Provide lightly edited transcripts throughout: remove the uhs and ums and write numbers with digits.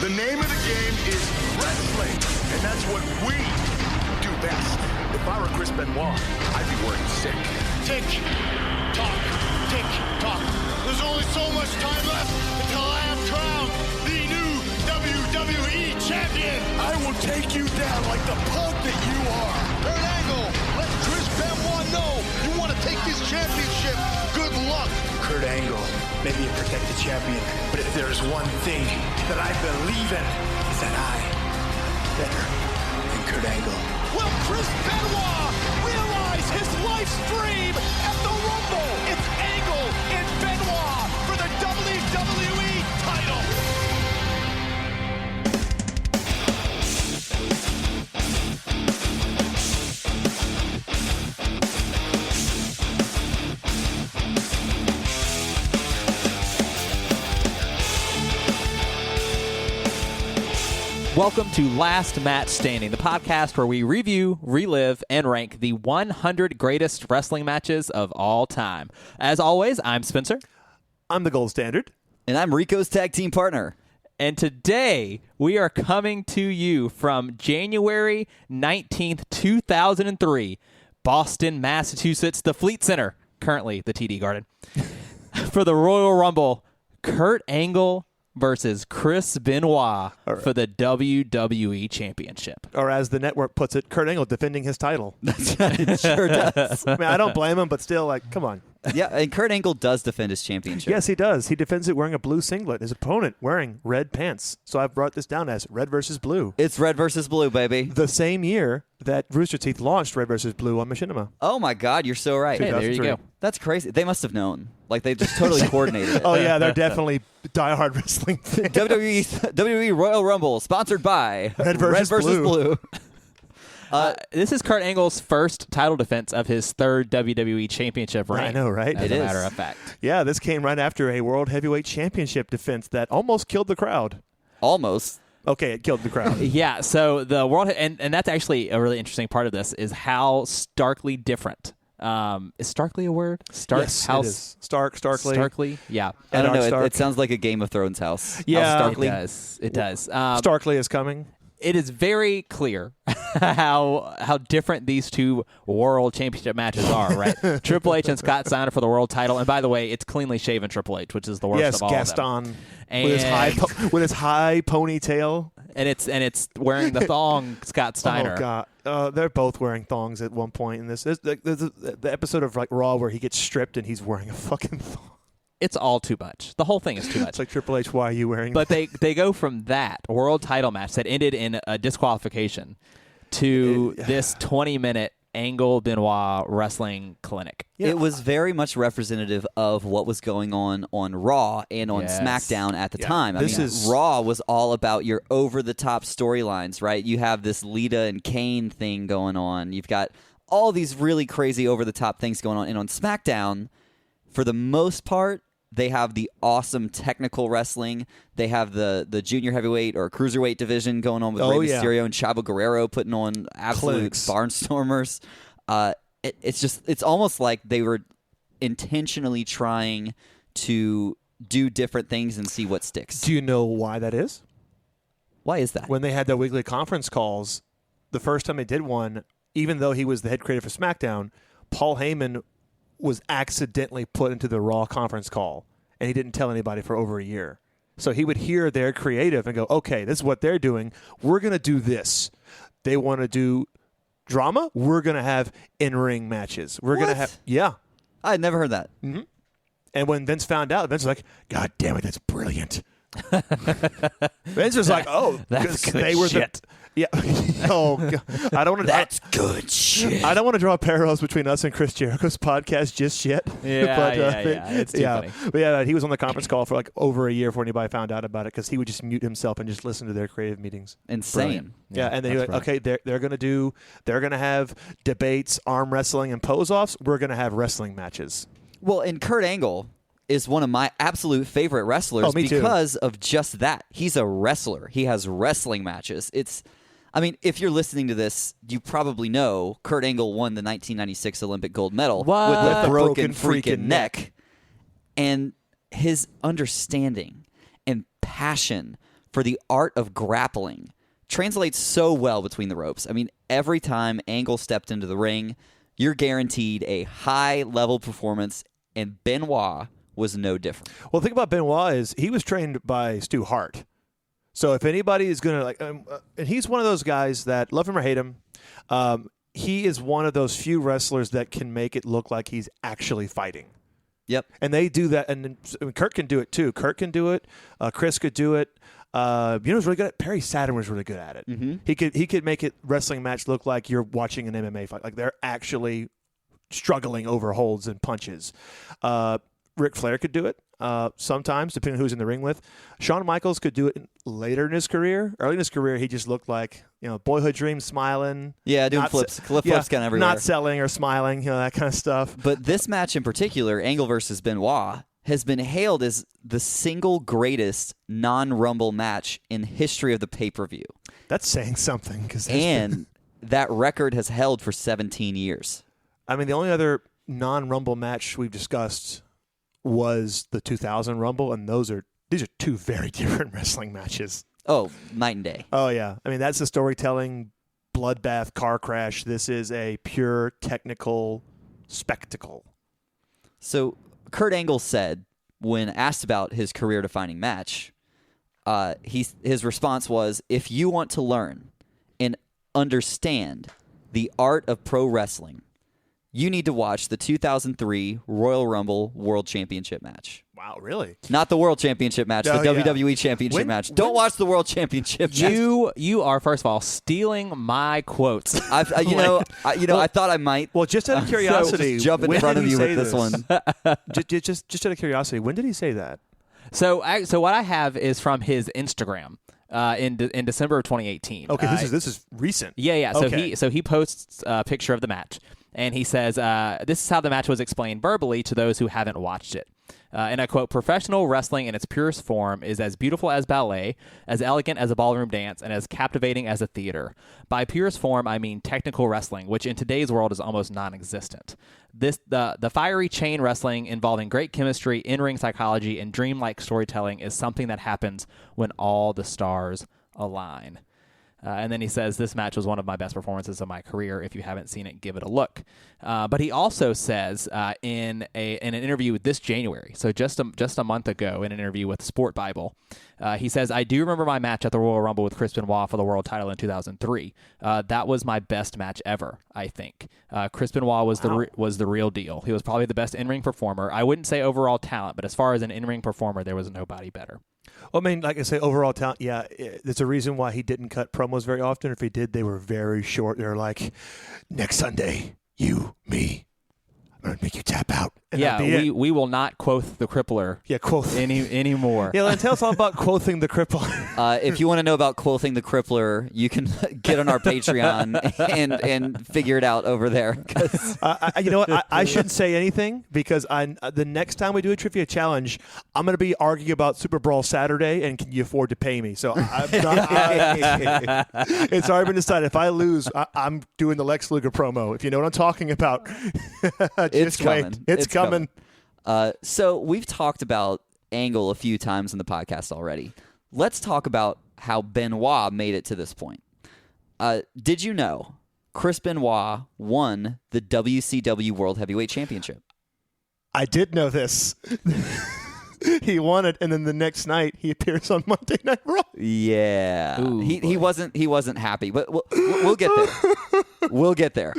The name of the game is wrestling, and that's what we do best. If I were Chris Benoit, I'd be working sick. Tick, tock, tick, tock. There's only so much time left until I am crowned the new WWE Champion. I will take you down like the punk that you are. Kurt Angle, let Chris Benoit know you want to take this championship. Good luck. Kurt Angle may be a protected champion, but if there's one thing that I believe in, is that I am better than Kurt Angle. Will Chris Benoit realize his life's dream at the Rumble? It's Angle and Benoit for the WWE title. Welcome to Last Match Standing, the podcast where we review, relive, and rank the 100 greatest wrestling matches of all time. As always, I'm Spencer. I'm the gold standard. And I'm Rico's tag team partner. And today, we are coming to you from January 19th, 2003, Boston, Massachusetts, the Fleet Center, currently the TD Garden, for the Royal Rumble, Kurt Angle versus Chris Benoit for the WWE Championship. Or as the network puts it, Kurt Angle defending his title. It sure does. I mean, I don't blame him, but still, like, come on. Yeah, and Kurt Angle does defend his championship. Yes, he does. He defends it wearing a blue singlet. His opponent wearing red pants. So I've brought this down as red versus blue. It's red versus blue, baby. The same year that Rooster Teeth launched red versus blue on Machinima. Oh, my God. You're so right. Hey, there you go. That's crazy. They must have known. Like, they just totally coordinated it. Oh, yeah, they're definitely diehard wrestling fans. WWE Royal Rumble, sponsored by Red versus Blue. This is Kurt Angle's first title defense of his third WWE Championship reign. I know, right? As It a is. matter of fact. Yeah, this came right after a World Heavyweight Championship defense that almost killed the crowd. Almost. Okay, it killed the crowd. Yeah, so the world, and that's actually a really interesting part of this, is how starkly different. Is starkly a word? Yes, it is. Starkly. Starkly? Yeah. I don't know. Stark. It sounds like a Game of Thrones house. Yeah. How It starkly. does. It does. Starkly is coming. It is very clear how different these two world championship matches are, right? Triple H and Scott Steiner for the world title. And by the way, it's cleanly shaven Triple H, which is the worst Yes, of all of them. Gaston with his high ponytail. And it's wearing the thong Scott Steiner. Oh God, they're both wearing thongs at one point in this. There's the episode of like Raw where he gets stripped and he's wearing a fucking thong. It's all too much. The whole thing is too much. It's like, Triple H, why are you wearing? But they go from that world title match that ended in a disqualification to this 20-minute Angle Benoit wrestling clinic. Yeah. It was very much representative of what was going on Raw and on Yes. SmackDown at the Yeah. time. I This mean, is- Raw was all about your over-the-top storylines, right? You have this Lita and Kane thing going on. You've got all these really crazy over-the-top things going on. And on SmackDown, for the most part, they have the awesome technical wrestling. They have the junior heavyweight or cruiserweight division going on with Rey Mysterio and Chavo Guerrero putting on absolute Clinics. barnstormers. It's almost like they were intentionally trying to do different things and see what sticks. Do you know why that is? Why is that? When they had their weekly conference calls, the first time they did one, even though he was the head creator for SmackDown, Paul Heyman was accidentally put into the Raw conference call, and he didn't tell anybody for over a year. So he would hear their creative and go, okay, this is what they're doing. We're going to do this. They want to do drama. We're going to have in-ring matches. We're going to have, yeah. I had never heard that. And when Vince found out, Vince was like, God damn it, that's brilliant. Vince was like, oh, That's because good they were shit. Yeah. Oh, God. I don't want to. That's good shit. I don't want to draw parallels between us and Chris Jericho's podcast just yet. Yeah, but, yeah. It's too funny. But yeah, he was on the conference call for like over a year before anybody found out about it because he would just mute himself and just listen to their creative meetings. Insane. Yeah, and then he was like, okay, they're gonna have debates, arm wrestling, and pose offs. We're gonna have wrestling matches. Well, and Kurt Angle is one of my absolute favorite wrestlers Oh, me too. because of just that. He's a wrestler. He has wrestling matches. I mean, if you're listening to this, you probably know Kurt Angle won the 1996 Olympic gold medal What? with With a the broken broken freaking freaking neck. And his understanding and passion for the art of grappling translates so well between the ropes. I mean, every time Angle stepped into the ring, you're guaranteed a high-level performance, and Benoit was no different. Well, the thing about Benoit is he was trained by Stu Hart. So if anybody is going to, and he's one of those guys that, love him or hate him, he is one of those few wrestlers that can make it look like he's actually fighting. Yep. And they do that. And Kurt can do it too. Kurt can do it. Chris could do it. Who's really good at it? Perry Saturn was really good at it. Mm-hmm. He could make a wrestling match look like you're watching an MMA fight. Like they're actually struggling over holds and punches. Ric Flair could do it sometimes, depending on who's in the ring with. Shawn Michaels could do it later in his career. Early in his career, he just looked like, boyhood dream, smiling. Yeah, doing flips. Flips kind of everywhere. Not selling or smiling, that kind of stuff. But this match in particular, Angle versus Benoit, has been hailed as the single greatest non-Rumble match in history of the pay-per-view. That's saying something. And that record has held for 17 years. I mean, the only other non-Rumble match we've discussed was the 2000 Rumble, and these are two very different wrestling matches. Oh, night and day. Oh, yeah. I mean, that's a storytelling bloodbath car crash. This is a pure technical spectacle. So Kurt Angle said, when asked about his career-defining match, his response was, if you want to learn and understand the art of pro wrestling, you need to watch the 2003 Royal Rumble World Championship match. Wow, really? Not the World Championship match, the WWE Championship match. Don't watch the World Championship match. You are, first of all, stealing my quotes. I thought I might. Well, just out of curiosity, just jump in front of you with this one. just out of curiosity, when did he say that? So what I have is from his Instagram in December of 2018. Okay, this is recent. Yeah. Okay. So he posts a picture of the match, and he says, "This is how the match was explained verbally to those who haven't watched it." And I quote, "Professional wrestling in its purest form is as beautiful as ballet, as elegant as a ballroom dance, and as captivating as a theater. By purest form, I mean technical wrestling, which in today's world is almost non-existent. The fiery chain wrestling involving great chemistry, in-ring psychology, and dreamlike storytelling is something that happens when all the stars align." And then he says, "This match was one of my best performances of my career. If you haven't seen it, give it a look." But he also says in an interview this January, so just a month ago, in an interview with Sport Bible, he says, "I do remember my match at the Royal Rumble with Chris Benoit for the world title in 2003. That was my best match ever, I think. Chris Benoit was the real deal. He was probably the best in-ring performer. I wouldn't say overall talent, but as far as an in-ring performer, there was nobody better." Well, I mean, like I say, overall talent, yeah, there's a reason why he didn't cut promos very often. If he did, they were very short. They're like, next Sunday, you, me, I'm going to make you tap out. And we will not quoth the crippler anymore. Yeah, tell us all about quothing the crippler. If you want to know about quothing the crippler, you can get on our Patreon and figure it out over there. You know what? I shouldn't say anything because the next time we do a trivia challenge, I'm going to be arguing about Super Brawl Saturday and can you afford to pay me? So it's already been decided. If I lose, I'm doing the Lex Luger promo. If you know what I'm talking about, it's coming. It's coming. So we've talked about Angle a few times in the podcast already. Let's talk about how Benoit made it to this point. Did you know Chris Benoit won the WCW World Heavyweight Championship? I did know this. He won it, and then the next night he appears on Monday Night Raw. Yeah, he wasn't happy, but we'll get there. We'll get there.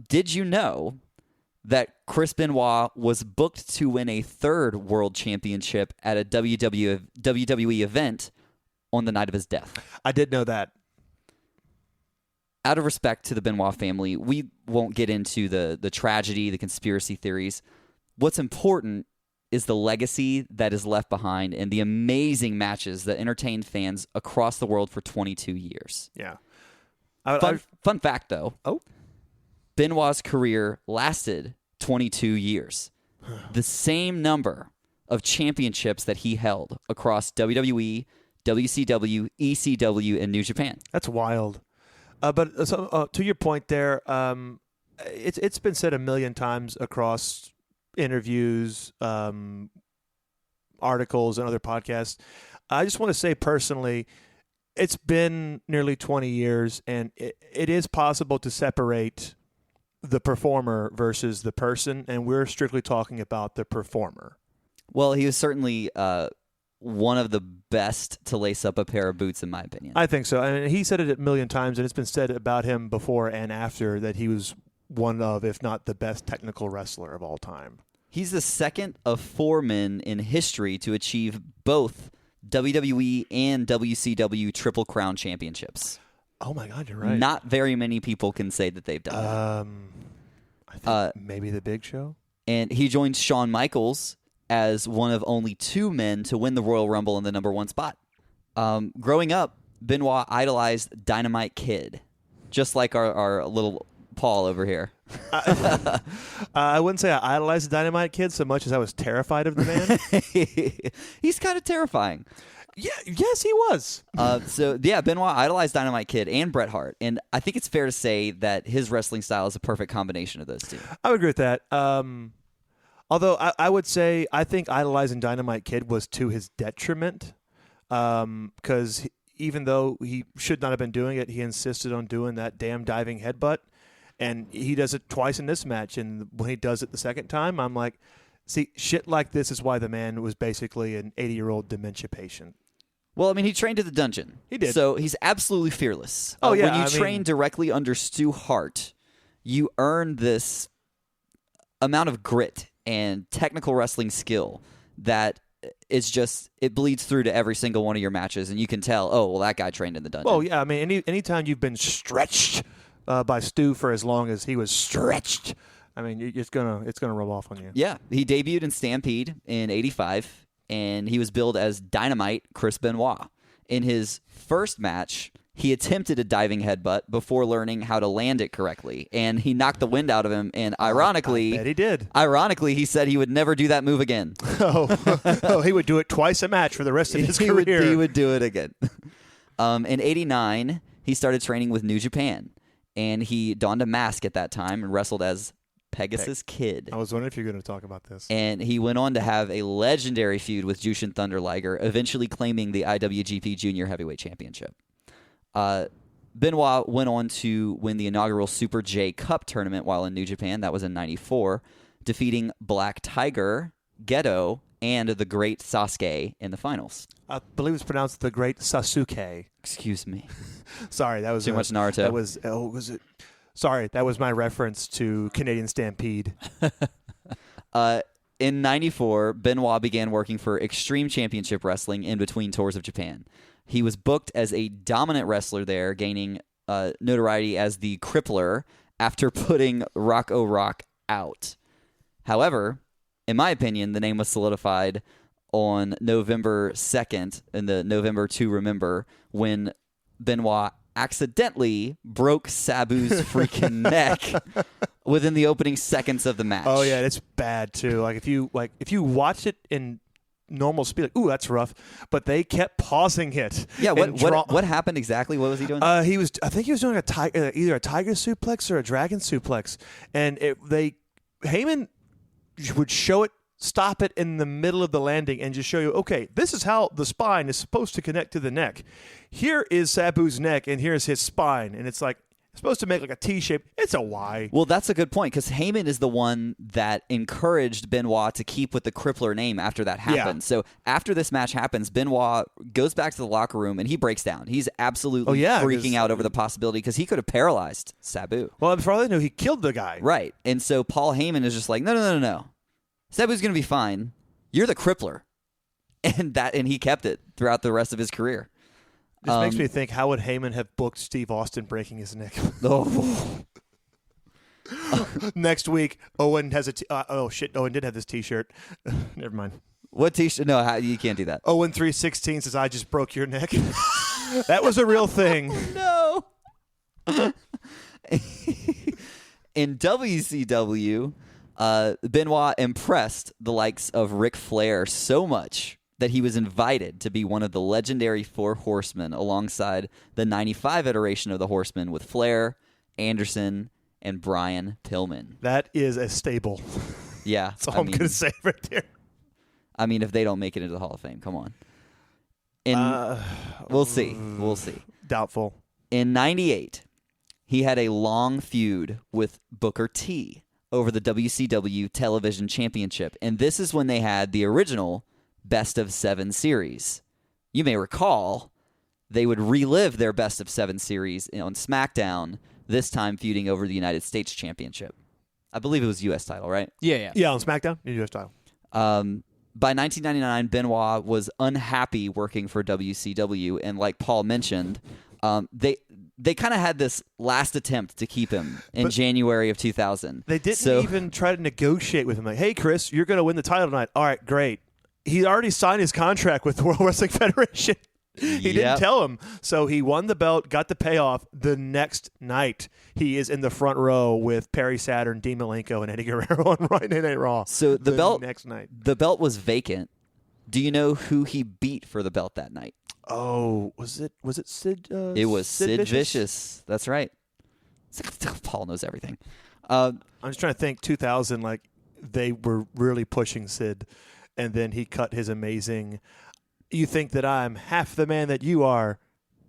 Did you know that Chris Benoit was booked to win a third world championship at a WWE event on the night of his death? I did know that. Out of respect to the Benoit family, we won't get into the tragedy, the conspiracy theories. What's important is the legacy that is left behind and the amazing matches that entertained fans across the world for 22 years. Yeah. Fun fact, though. Oh. Benoit's career lasted 22 years. The same number of championships that he held across WWE, WCW, ECW, and New Japan. That's wild. But to your point there, it's been said a million times across interviews, articles, and other podcasts. I just want to say personally, it's been nearly 20 years, and it is possible to separate the performer versus the person, and we're strictly talking about the performer. Well, he was certainly one of the best to lace up a pair of boots, in my opinion. I think so. And he said it a million times, and it's been said about him before and after that he was one of, if not the best technical wrestler of all time. He's the second of 4 men in history to achieve both WWE and WCW Triple Crown championships. Oh, my God, you're right. Not very many people can say that they've done that. I think maybe the Big Show? And he joined Shawn Michaels as one of only 2 men to win the Royal Rumble in the number 1 spot. Growing up, Benoit idolized Dynamite Kid, just like our little Paul over here. I wouldn't say I idolized the Dynamite Kid so much as I was terrified of the man. He's kind of terrifying. Yeah, yes, he was. Benoit idolized Dynamite Kid and Bret Hart, and I think it's fair to say that his wrestling style is a perfect combination of those two. I would agree with that. Although I would say I think idolizing Dynamite Kid was to his detriment, because even though he should not have been doing it, he insisted on doing that damn diving headbutt, and he does it twice in this match. And when he does it the second time, I'm like, see, shit like this is why the man was basically an 80-year-old dementia patient. Well, I mean, he trained at the Dungeon. He did. So he's absolutely fearless. Oh, yeah. When you train directly under Stu Hart, you earn this amount of grit and technical wrestling skill that it's just, it bleeds through to every single one of your matches, and you can tell, oh, well, that guy trained in the Dungeon. Well, yeah, I mean, anytime you've been stretched by Stu for as long as he was stretched, I mean, it's gonna rub off on you. Yeah, he debuted in Stampede in '85, and he was billed as Dynamite Chris Benoit. In his first match, he attempted a diving headbutt before learning how to land it correctly, and he knocked the wind out of him. And ironically, I bet he did. Ironically, he said he would never do that move again. He would do it twice a match for the rest of his career. He would do it again. In '89, he started training with New Japan, and he donned a mask at that time and wrestled as Pegasus Kid. I was wondering if you were going to talk about this. And he went on to have a legendary feud with Jushin Thunder Liger, eventually claiming the IWGP Junior Heavyweight Championship. Benoit went on to win the inaugural Super J Cup tournament while in New Japan. That was in '94, defeating Black Tiger, Gedo, and the Great Sasuke in the finals. I believe it's pronounced the Great Sasuke. Excuse me. Sorry, that was too much Naruto. That was was it? Sorry, that was my reference to Canadian Stampede. In '94, Benoit began working for Extreme Championship Wrestling in between tours of Japan. He was booked as a dominant wrestler there, gaining notoriety as the Crippler after putting Rock-O Rock out. However, in my opinion, the name was solidified on November 2nd, in the November to Remember, when Benoit accidentally broke Sabu's freaking neck within the opening seconds of the match. Oh yeah, it's bad too. Like if you watch it in normal speed, like, ooh, that's rough. But they kept pausing it. Yeah, what happened exactly? What was he doing? I think he was doing either a tiger suplex or a dragon suplex, and Heyman would show it, stop it in the middle of the landing, and just show you, okay, this is how the spine is supposed to connect to the neck. Here is Sabu's neck, and here's his spine, and it's like it's supposed to make like a T shape. It's a Y. Well, that's a good point, because Heyman is the one that encouraged Benoit to keep with the Crippler name after that happened. Yeah. So after this match happens, Benoit goes back to the locker room and he breaks down. He's absolutely freaking out over the possibility, because he could have paralyzed Sabu. Well, for all they knew, he killed the guy. Right. And so Paul Heyman is just like, no. Sabu's going to be fine. You're the Crippler. And he kept it throughout the rest of his career. This makes me think, how would Heyman have booked Steve Austin breaking his neck? Next week, Owen has Owen did have this T-shirt. Never mind. What T-shirt? No, you can't do that. Owen 316 says, "I just broke your neck." That was a real thing. No. In WCW, Benoit impressed the likes of Ric Flair so much that he was invited to be one of the legendary Four Horsemen alongside the '95 iteration of the Horsemen with Flair, Anderson, and Brian Pillman. That is a stable. Yeah. That's all I'm going to say right there. I mean, if they don't make it into the Hall of Fame, come on. We'll see. We'll see. Doubtful. In 98, he had a long feud with Booker T over the WCW Television Championship. And this is when they had the original Best of 7 series. You may recall they would relive their Best of 7 series on SmackDown, this time feuding over the United States Championship. I believe it was U.S. title, right? Yeah. Yeah, on SmackDown, U.S. title. By 1999, Benoit was unhappy working for WCW, and like Paul mentioned, they kind of had this last attempt to keep him in January of 2000. They didn't even try to negotiate with him. Like, hey, Chris, you're going to win the title tonight. All right, great. He already signed his contract with the World Wrestling Federation. He didn't tell him. So he won the belt, got the payoff. The next night, he is in the front row with Perry Saturn, Dean Malenko, and Eddie Guerrero on Friday Night Raw. So the belt next night. The belt was vacant. Do you know who he beat for the belt that night? Oh, was it Sid? It was Sid Vicious. That's right. Paul knows everything. I'm just trying to think. 2000, like they were really pushing Sid, and then he cut his amazing. You think that I'm half the man that you are,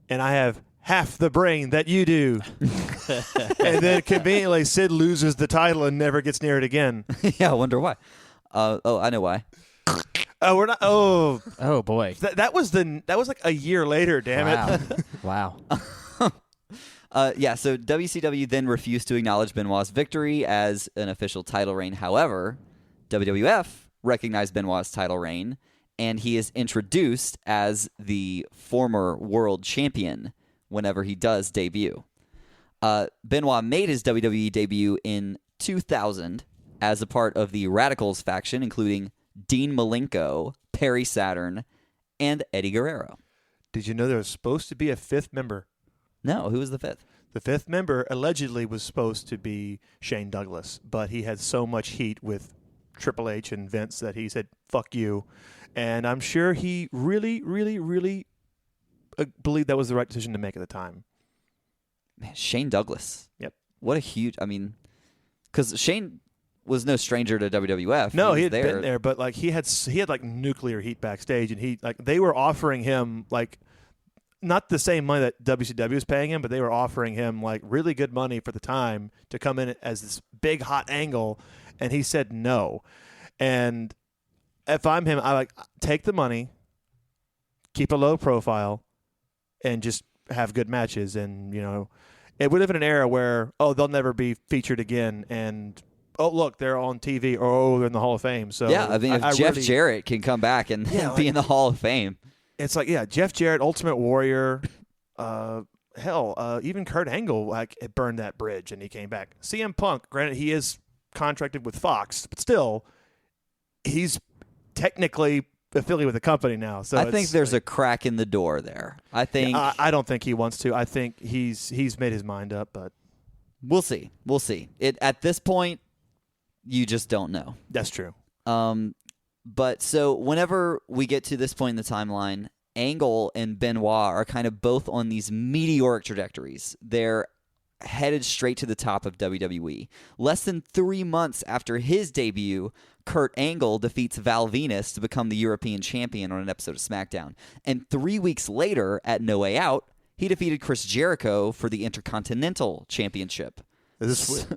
and I have half the brain that you do. And then conveniently, Sid loses the title and never gets near it again. Yeah, I wonder why. I know why. Oh, we're not. Oh, Oh boy. that was like a year later. Damn it. Wow. So WCW then refused to acknowledge Benoit's victory as an official title reign. However, WWF recognized Benoit's title reign, and he is introduced as the former world champion whenever he does debut. Benoit made his WWE debut in 2000 as a part of the Radicals faction, including Dean Malenko, Perry Saturn, and Eddie Guerrero. Did you know there was supposed to be a fifth member? No, who was the fifth? The fifth member allegedly was supposed to be Shane Douglas, but he had so much heat with Triple H and Vince that he said, fuck you. And I'm sure he really, really, really believed that was the right decision to make at the time. Man, Shane Douglas. Yep. What a huge, because Shane was no stranger to WWF. No, he had been there, but like he had like nuclear heat backstage, and they were offering him like not the same money that WCW was paying him, but they were offering him like really good money for the time to come in as this big hot angle, and he said no. And if I'm him, I like take the money, keep a low profile, and just have good matches. And it would have been an era where they'll never be featured again, and look, they're on TV, or they're in the Hall of Fame. So yeah, if Jeff Jarrett can come back and be in the Hall of Fame. It's like, Jeff Jarrett, Ultimate Warrior, even Kurt Angle it burned that bridge and he came back. CM Punk, granted he is contracted with Fox, but still, he's technically affiliated with the company now. So I think there's a crack in the door there. I think I don't think he wants to. I think he's made his mind up, but we'll see. We'll see. At this point, you just don't know. That's true. But so whenever we get to this point in the timeline, Angle and Benoit are kind of both on these meteoric trajectories. They're headed straight to the top of WWE. Less than 3 months after his debut, Kurt Angle defeats Val Venus to become the European champion on an episode of SmackDown. And 3 weeks later, at No Way Out, he defeated Chris Jericho for the Intercontinental Championship.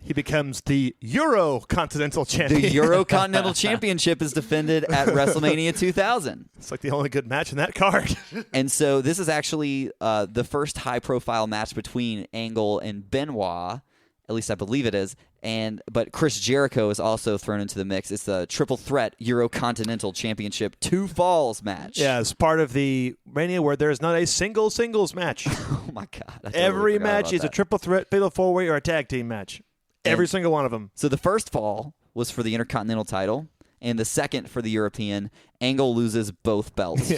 He becomes the Euro Continental Champion. The Euro Continental Championship is defended at WrestleMania 2000. It's like the only good match in that card. And so this is actually the first high-profile match between Angle and Benoit. At least I believe it is. But Chris Jericho is also thrown into the mix. It's the triple threat Euro Continental Championship 2 falls match. Yeah, it's part of the Mania where there is not a singles match. Oh my God! I totally Every forgot match about is that. a triple threat, fatal 4-way, or a tag team match. Every single one of them. So the first fall was for the Intercontinental title, and the second for the European. Angle loses both belts.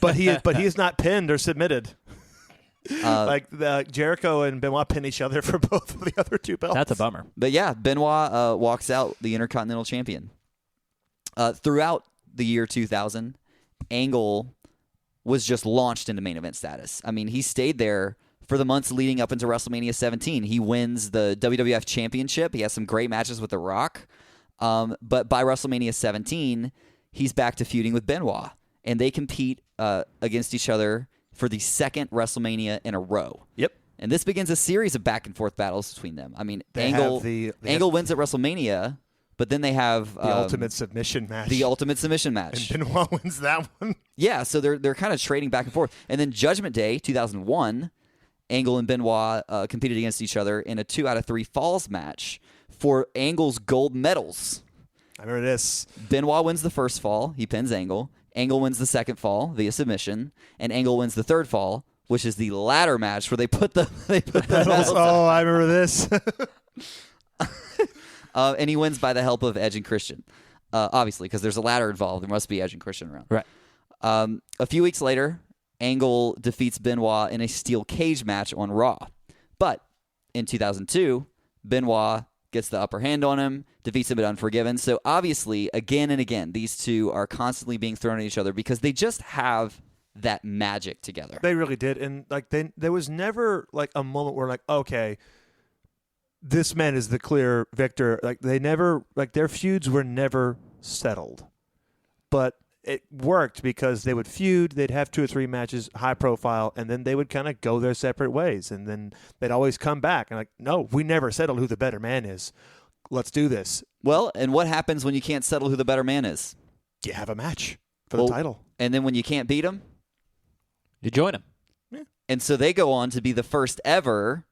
But he is not pinned or submitted. Jericho and Benoit pin each other for both of the other 2 belts. That's a bummer. But yeah, Benoit walks out the Intercontinental Champion. Throughout the year 2000, Angle was just launched into main event status. I mean, he stayed there for the months leading up into WrestleMania 17. He wins the WWF Championship. He has some great matches with The Rock. But by WrestleMania 17, he's back to feuding with Benoit. And they compete against each other for the second WrestleMania in a row. Yep. And this begins a series of back and forth battles between them. I mean, They Angle have wins at WrestleMania, but then they have the ultimate submission match. The ultimate submission match. And Benoit wins that one. Yeah, so they're kind of trading back and forth. And then Judgment Day 2001, Angle and Benoit competed against each other in a 2 out of 3 falls match for Angle's gold medals. I remember this. Benoit wins the first fall. He pins Angle. Angle wins the second fall via submission, and Angle wins the third fall, which is the ladder match where they put the medals. Oh, I remember this. And he wins by the help of Edge and Christian, obviously, because there's a ladder involved. There must be Edge and Christian around. Right. A few weeks later, Angle defeats Benoit in a steel cage match on Raw. But in 2002, Benoit gets the upper hand on him, defeats him at Unforgiven. So obviously, again and again, these two are constantly being thrown at each other because they just have that magic together. They really did. And there was never like a moment where okay, this man is the clear victor. Their feuds were never settled. But it worked because they would feud, they'd have 2 or 3 matches, high profile, and then they would kind of go their separate ways. And then they'd always come back and no, we never settled who the better man is. Let's do this. Well, and what happens when you can't settle who the better man is? You have a match for the title. And then when you can't beat him? You join him. Yeah. And so they go on to be the first ever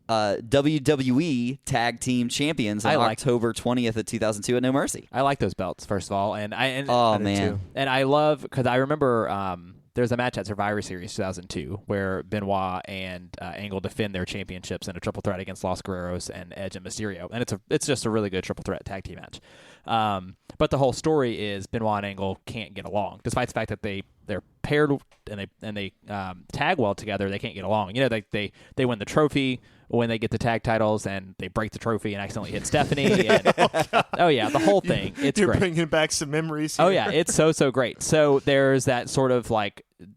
WWE Tag Team Champions on October 20th of 2002 at No Mercy. I like those belts, first of all, and I man, and I love because I remember there's a match at Survivor Series 2002 where Benoit and Angle defend their championships in a triple threat against Los Guerreros and Edge and Mysterio, and it's just a really good triple threat tag team match. But the whole story is Benoit and Angle can't get along, despite the fact that they're paired and they tag well together. They can't get along. You know, they win the trophy when they get the tag titles, and they break the trophy and accidentally hit Stephanie. And, the whole thing. It's You're great. bringing back some memories here. Oh yeah, it's so great. So there's that sort of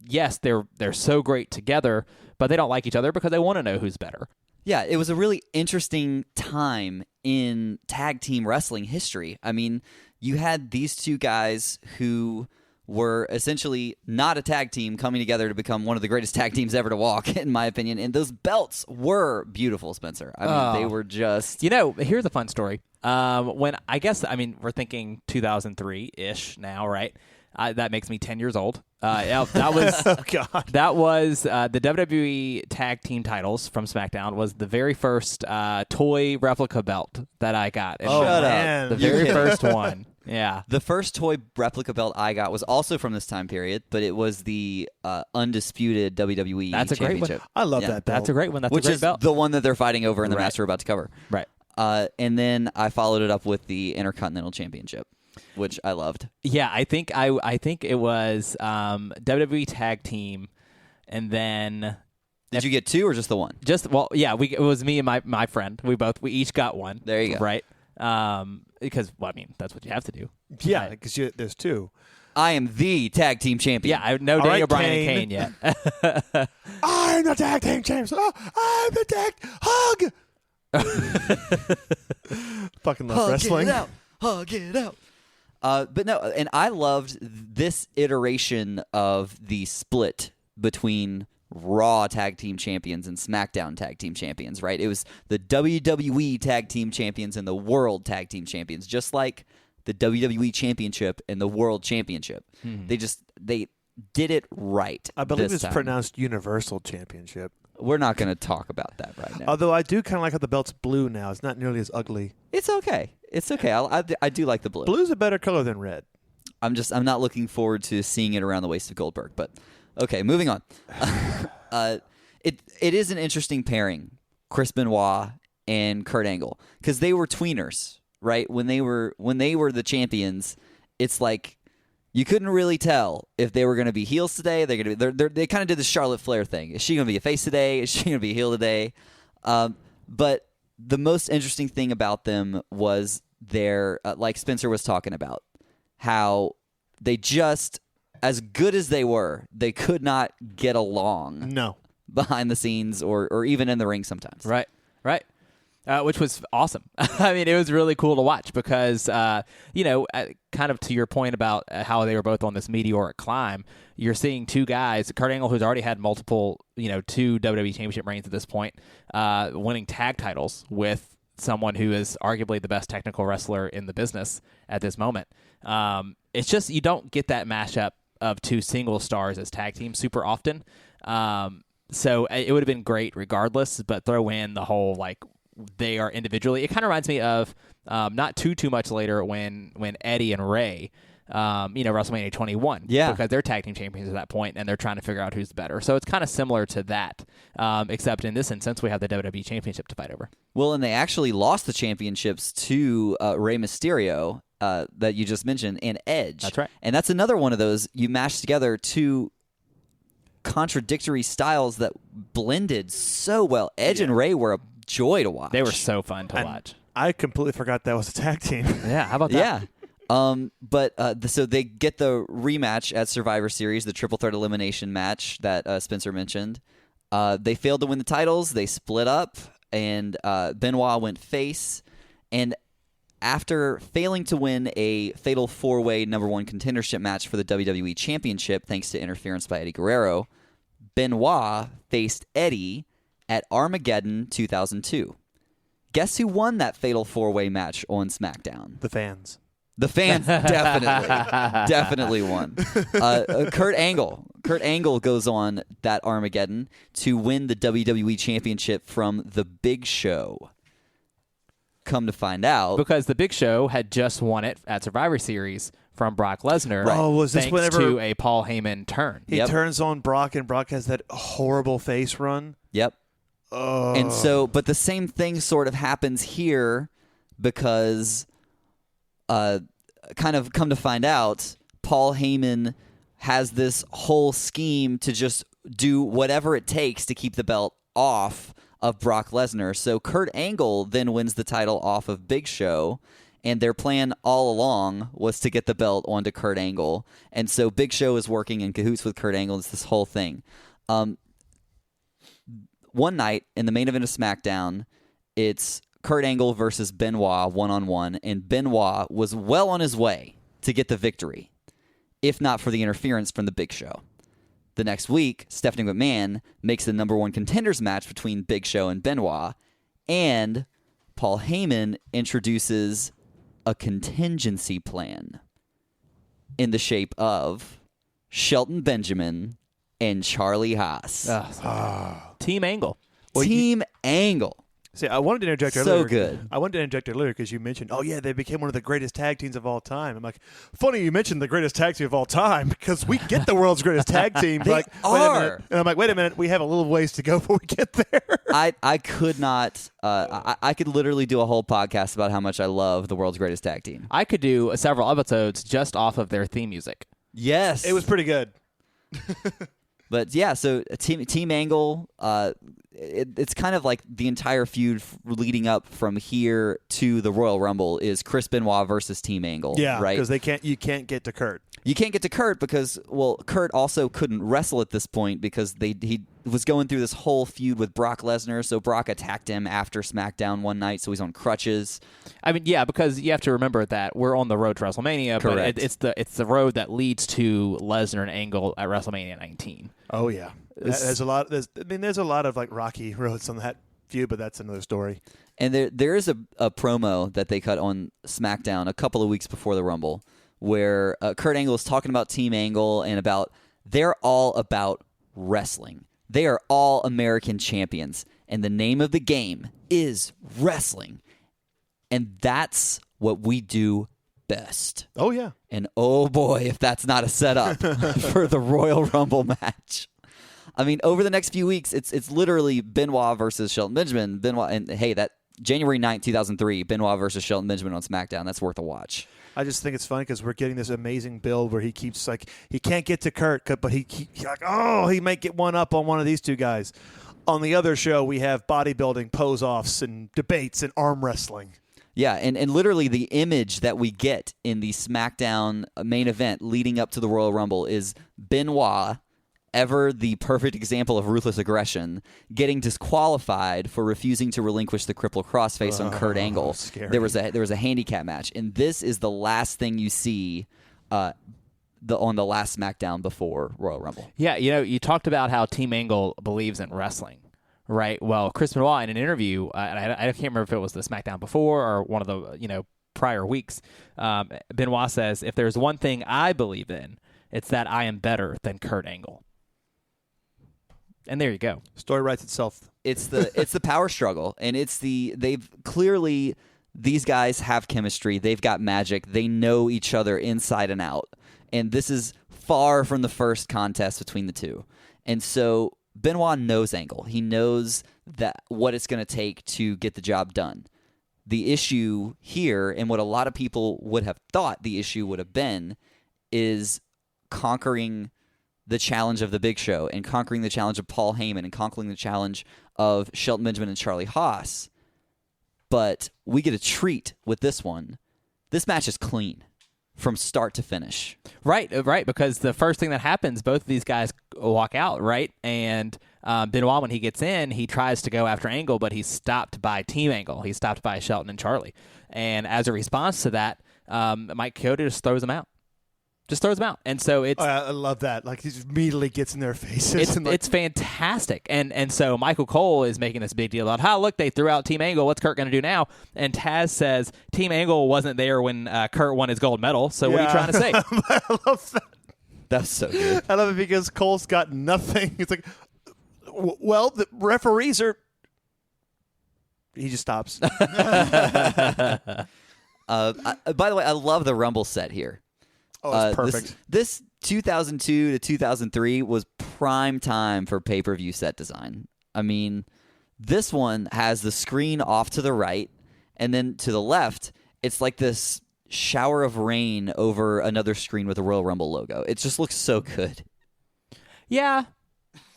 yes, they're so great together, but they don't like each other because they want to know who's better. Yeah, it was a really interesting time in tag team wrestling history. I mean, you had these two guys who were essentially not a tag team coming together to become one of the greatest tag teams ever to walk, in my opinion. And those belts were beautiful, Spencer. I mean, they were just... Here's a fun story. We're thinking 2003-ish now, right? That makes me 10 years old. That was Oh, God. That was the WWE Tag Team titles from SmackDown. Was the very first toy replica belt that I got. And Shut up. Man. the very first one. Yeah. The first toy replica belt I got was also from this time period, but it was the undisputed WWE That's a great one. Championship. I love that belt. That's a great one. That's Which a great is belt. the one that they're fighting over in the Right. match we're about to cover. Right. And then I followed it up with the Intercontinental Championship, which I loved. Yeah, I think it was WWE Tag Team, and then Did you get 2 or just the one? it was me and my friend. We each got one. There you go. Right. Because that's what you have to do. Yeah, because there's 2. I am the tag team champion. Yeah, I know All Daniel right, Bryan Kane. and Kane yet. I'm the tag team champs. Oh, I'm the tag. Hug. Fucking love wrestling. Hug it out. But no, and I loved this iteration of the split between Raw Tag Team Champions and SmackDown Tag Team Champions, right? It was the WWE Tag Team Champions and the World Tag Team Champions, just like the WWE Championship and the World Championship. They did it right. I believe this it's time. pronounced Universal Championship. We're not going to talk about that right now. Although I do kind of like how the belt's blue now. It's not nearly as ugly. It's okay. It's okay. I do like the blue. Blue's a better color than red. I'm not looking forward to seeing it around the waist of Goldberg. But okay, moving on. It is an interesting pairing, Chris Benoit and Kurt Angle, because they were tweeners, right? When they were the champions, it's like you couldn't really tell if they were going to be heels today. They kind of did the Charlotte Flair thing. Is she going to be a face today? Is she going to be a heel today? But the most interesting thing about them was their, like Spencer was talking about, how they just, as good as they were, they could not get along No. behind the scenes or even in the ring sometimes. Right. which was awesome. I mean, it was really cool to watch because, kind of to your point about how they were both on this meteoric climb, you're seeing two guys, Kurt Angle, who's already had multiple, 2 WWE Championship reigns at this point, winning tag titles with someone who is arguably the best technical wrestler in the business at this moment. It's just you don't get that mashup of two single stars as tag teams super often. So it would have been great regardless, but throw in the whole, they are individually. It kind of reminds me of not too much later when Eddie and Ray, WrestleMania 21. Yeah. Because they're tag team champions at that point, and they're trying to figure out who's better. So it's kind of similar to that, except in this instance, we have the WWE Championship to fight over. Well, and they actually lost the championships to Rey Mysterio that you just mentioned and Edge. That's right. And that's another one of those, you mash together two contradictory styles that blended so well. Edge and Rey were a joy to watch. They were so fun to watch. I completely forgot that was a tag team. Yeah, how about that? Yeah. So they get the rematch at Survivor Series, the triple threat elimination match that Spencer mentioned. They failed to win the titles. They split up, and Benoit went face. And after failing to win a fatal 4-way number 1 contendership match for the WWE Championship, thanks to interference by Eddie Guerrero, Benoit faced Eddie at Armageddon 2002. Guess who won that fatal 4-way match on SmackDown? The fans. The fans definitely won. Kurt Angle. Kurt Angle goes on that Armageddon to win the WWE Championship from The Big Show. Come to find out, Because the Big Show had just won it at Survivor Series from Brock Lesnar. Right. Oh, was this thanks whenever to a Paul Heyman turn. he turns on Brock and Brock has that horrible face run? Yep. And so, but the same thing sort of happens here because, kind of come to find out, Paul Heyman has this whole scheme to just do whatever it takes to keep the belt off of Brock Lesnar. So Kurt Angle then wins the title off of Big Show, and their plan all along was to get the belt onto Kurt Angle. And so Big Show is working in cahoots with Kurt Angle. It's this whole thing. One night in the main event of SmackDown, it's Kurt Angle versus Benoit one-on-one, and Benoit was well on his way to get the victory, if not for the interference from the Big Show. The next week, Stephanie McMahon makes the number 1 contenders match between Big Show and Benoit, and Paul Heyman introduces a contingency plan in the shape of Shelton Benjamin and Charlie Haas. Team Angle. Team Angle. See, I wanted to interject earlier. So good. I wanted to interject earlier because you mentioned, they became one of the greatest tag teams of all time. I'm like, funny you mentioned the greatest tag team of all time because we get the world's greatest tag team. They like, are. Wait a minute. And I'm like, wait a minute, we have a little ways to go before we get there. I could not. I could literally do a whole podcast about how much I love the world's greatest tag team. I could do several episodes just off of their theme music. Yes, It was pretty good. But yeah, so Team Angle, it's kind of like the entire feud leading up from here to the Royal Rumble is Chris Benoit versus Team Angle. Yeah, right? because you can't get to Kurt. You can't get to Kurt because, Kurt also couldn't wrestle at this point because he was going through this whole feud with Brock Lesnar. So Brock attacked him after SmackDown one night, so he's on crutches. I mean, yeah, because you have to remember that we're on the road to WrestleMania, Correct. but it's the road that leads to Lesnar and Angle at WrestleMania 19. Oh yeah, there's a lot. There's a lot of like rocky roads on that feud, but that's another story. And there is a promo that they cut on SmackDown a couple of weeks before the Rumble where Kurt Angle is talking about Team Angle and about they're all about wrestling. They are all American champions, and the name of the game is wrestling. And that's what we do best. Oh yeah. And oh boy, if that's not a setup for the Royal Rumble match. I mean, over the next few weeks, it's literally Benoit versus Shelton Benjamin. Benoit, and hey, that January 9th, 2003, Benoit versus Shelton Benjamin on SmackDown. That's worth a watch. I just think it's funny because we're getting this amazing build where he keeps he can't get to Kurt, but he might get one up on one of these two guys. On the other show, we have bodybuilding pose-offs and debates and arm wrestling. Yeah, and literally the image that we get in the SmackDown main event leading up to the Royal Rumble is Benoit ever the perfect example of ruthless aggression, getting disqualified for refusing to relinquish the cripple crossface on Kurt Angle. Scary. There was a handicap match, and this is the last thing you see on the last SmackDown before Royal Rumble. Yeah, you talked about how Team Angle believes in wrestling, right? Well, Chris Benoit in an interview, I can't remember if it was the SmackDown before or one of the prior weeks. Benoit says, "If there's one thing I believe in, it's that I am better than Kurt Angle." And there you go. Story writes itself. It's the power struggle, and these guys have chemistry. They've got magic. They know each other inside and out. And this is far from the first contest between the two. And so Benoit knows Angle. He knows that what it's going to take to get the job done. The issue here, and what a lot of people would have thought the issue would have been, is conquering the challenge of the Big Show and conquering the challenge of Paul Heyman and conquering the challenge of Shelton Benjamin and Charlie Haas. But we get a treat with this one. This match is clean from start to finish. Right, because the first thing that happens, both of these guys walk out, right? And Benoit, when he gets in, he tries to go after Angle, but he's stopped by Team Angle. He's stopped by Shelton and Charlie. And as a response to that, Mike Chioda just throws him out. And so it's... I love that. Like, he just immediately gets in their faces. It's fantastic. And so Michael Cole is making this big deal about, how, look, they threw out Team Angle. What's Kurt going to do now? And Taz says, Team Angle wasn't there when Kurt won his gold medal. So what are you trying to say? I love that. That's so good. I love it because Cole's got nothing. It's like, well, the referees are... He just stops. By the way, I love the Rumble set here. Oh, it's perfect. This 2002 to 2003 was prime time for pay-per-view set design. I mean, this one has the screen off to the right, and then to the left, it's like this shower of rain over another screen with a Royal Rumble logo. It just looks so good. Yeah,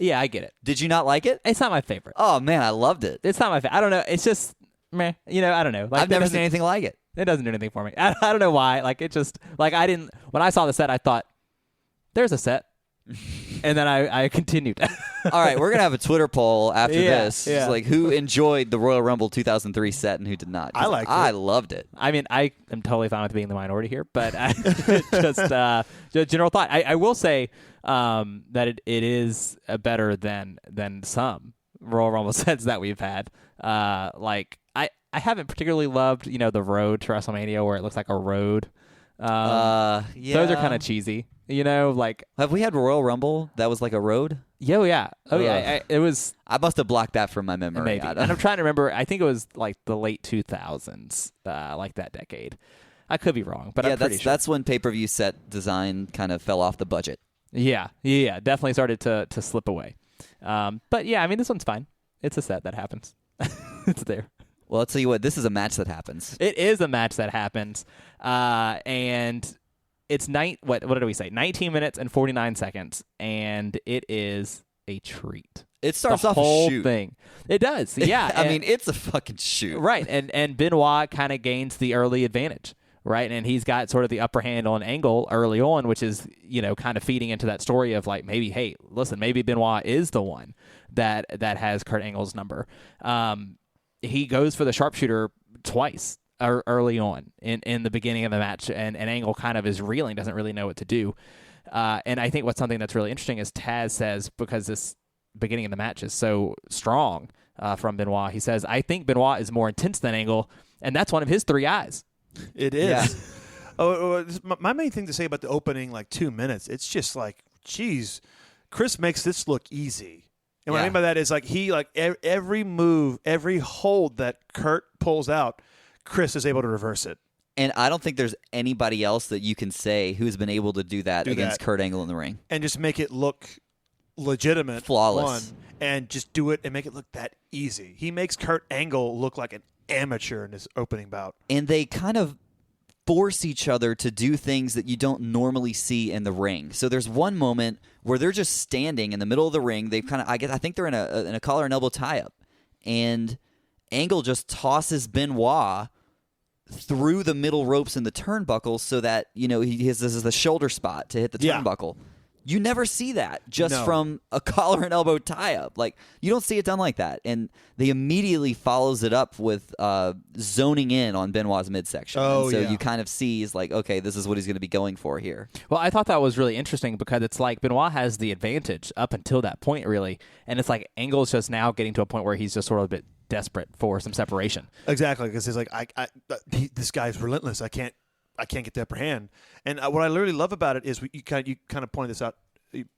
I get it. Did you not like it? It's not my favorite. Oh, man, I loved it. It's not my favorite. I don't know. It's just, meh. I don't know. Like, I've never seen anything like it. It doesn't do anything for me. I don't know why. Like, it just, like, I didn't, when I saw the set, I thought, there's a set. And then I continued. All right, we're going to have a Twitter poll after this. Yeah. It's like, who enjoyed the Royal Rumble 2003 set and who did not? I liked it. I loved it. I mean, I am totally fine with being the minority here, but just general thought. I will say that it is better than some Royal Rumble sets that we've had. I haven't particularly loved, the road to WrestleMania where it looks like a road. Yeah. Those are kind of cheesy. Have we had Royal Rumble that was like a road? Yeah. It was. I must have blocked that from my memory. Maybe. And I'm trying to remember. I think it was like the late 2000s, like that decade. I could be wrong, but I'm pretty sure. That's when pay-per-view set design kind of fell off the budget. Yeah. Definitely started to slip away. But yeah, I mean, this one's fine. It's a set that happens. It's there. Well, I'll tell you what. This is a match that happens. It is a match that happens, and it's what did we say? 19 minutes and 49 seconds, and it is a treat. It starts the off whole a shoot. thing. It does, yeah. I mean, it's a fucking shoot, right? And Benoit kind of gains the early advantage, right? And he's got sort of the upper hand on Angle early on, which is kind of feeding into that story of like maybe, hey, listen, maybe Benoit is the one that has Kurt Angle's number. He goes for the sharpshooter twice early on in the beginning of the match, and Angle kind of is reeling, doesn't really know what to do. And I think what's something that's really interesting is Taz says, because this beginning of the match is so strong from Benoit, he says, I think Benoit is more intense than Angle, and that's one of his three eyes. It is. Yeah. My main thing to say about the opening 2 minutes, it's just like, geez, Chris makes this look easy. And what I mean by that is every move, every hold that Kurt pulls out, Chris is able to reverse it. And I don't think there's anybody else that you can say who's been able to do that against Kurt Angle in the ring. And just make it look legitimate. Flawless. And just do it and make it look that easy. He makes Kurt Angle look like an amateur in his opening bout. And they kind of force each other to do things that you don't normally see in the ring. So there's one moment where they're just standing in the middle of the ring. They I think they're in a collar and elbow tie-up. And Angle just tosses Benoit through the middle ropes and the turnbuckle so that, he has this is the shoulder spot to hit the turnbuckle. You never see that just No. from a collar and elbow tie-up. Like, you don't see it done like that. And they immediately follows it up with zoning in on Benoit's midsection. Oh, and so yeah. you kind of see, is like, okay, this is what he's going to be going for here. Well, I thought that was really interesting because it's like Benoit has the advantage up until that point, really. And it's like Angle's just now getting to a point where he's just sort of a bit desperate for some separation. Exactly, because he's like, this guy's relentless. I can't get the upper hand. And what I literally love about it is you kind of pointed this out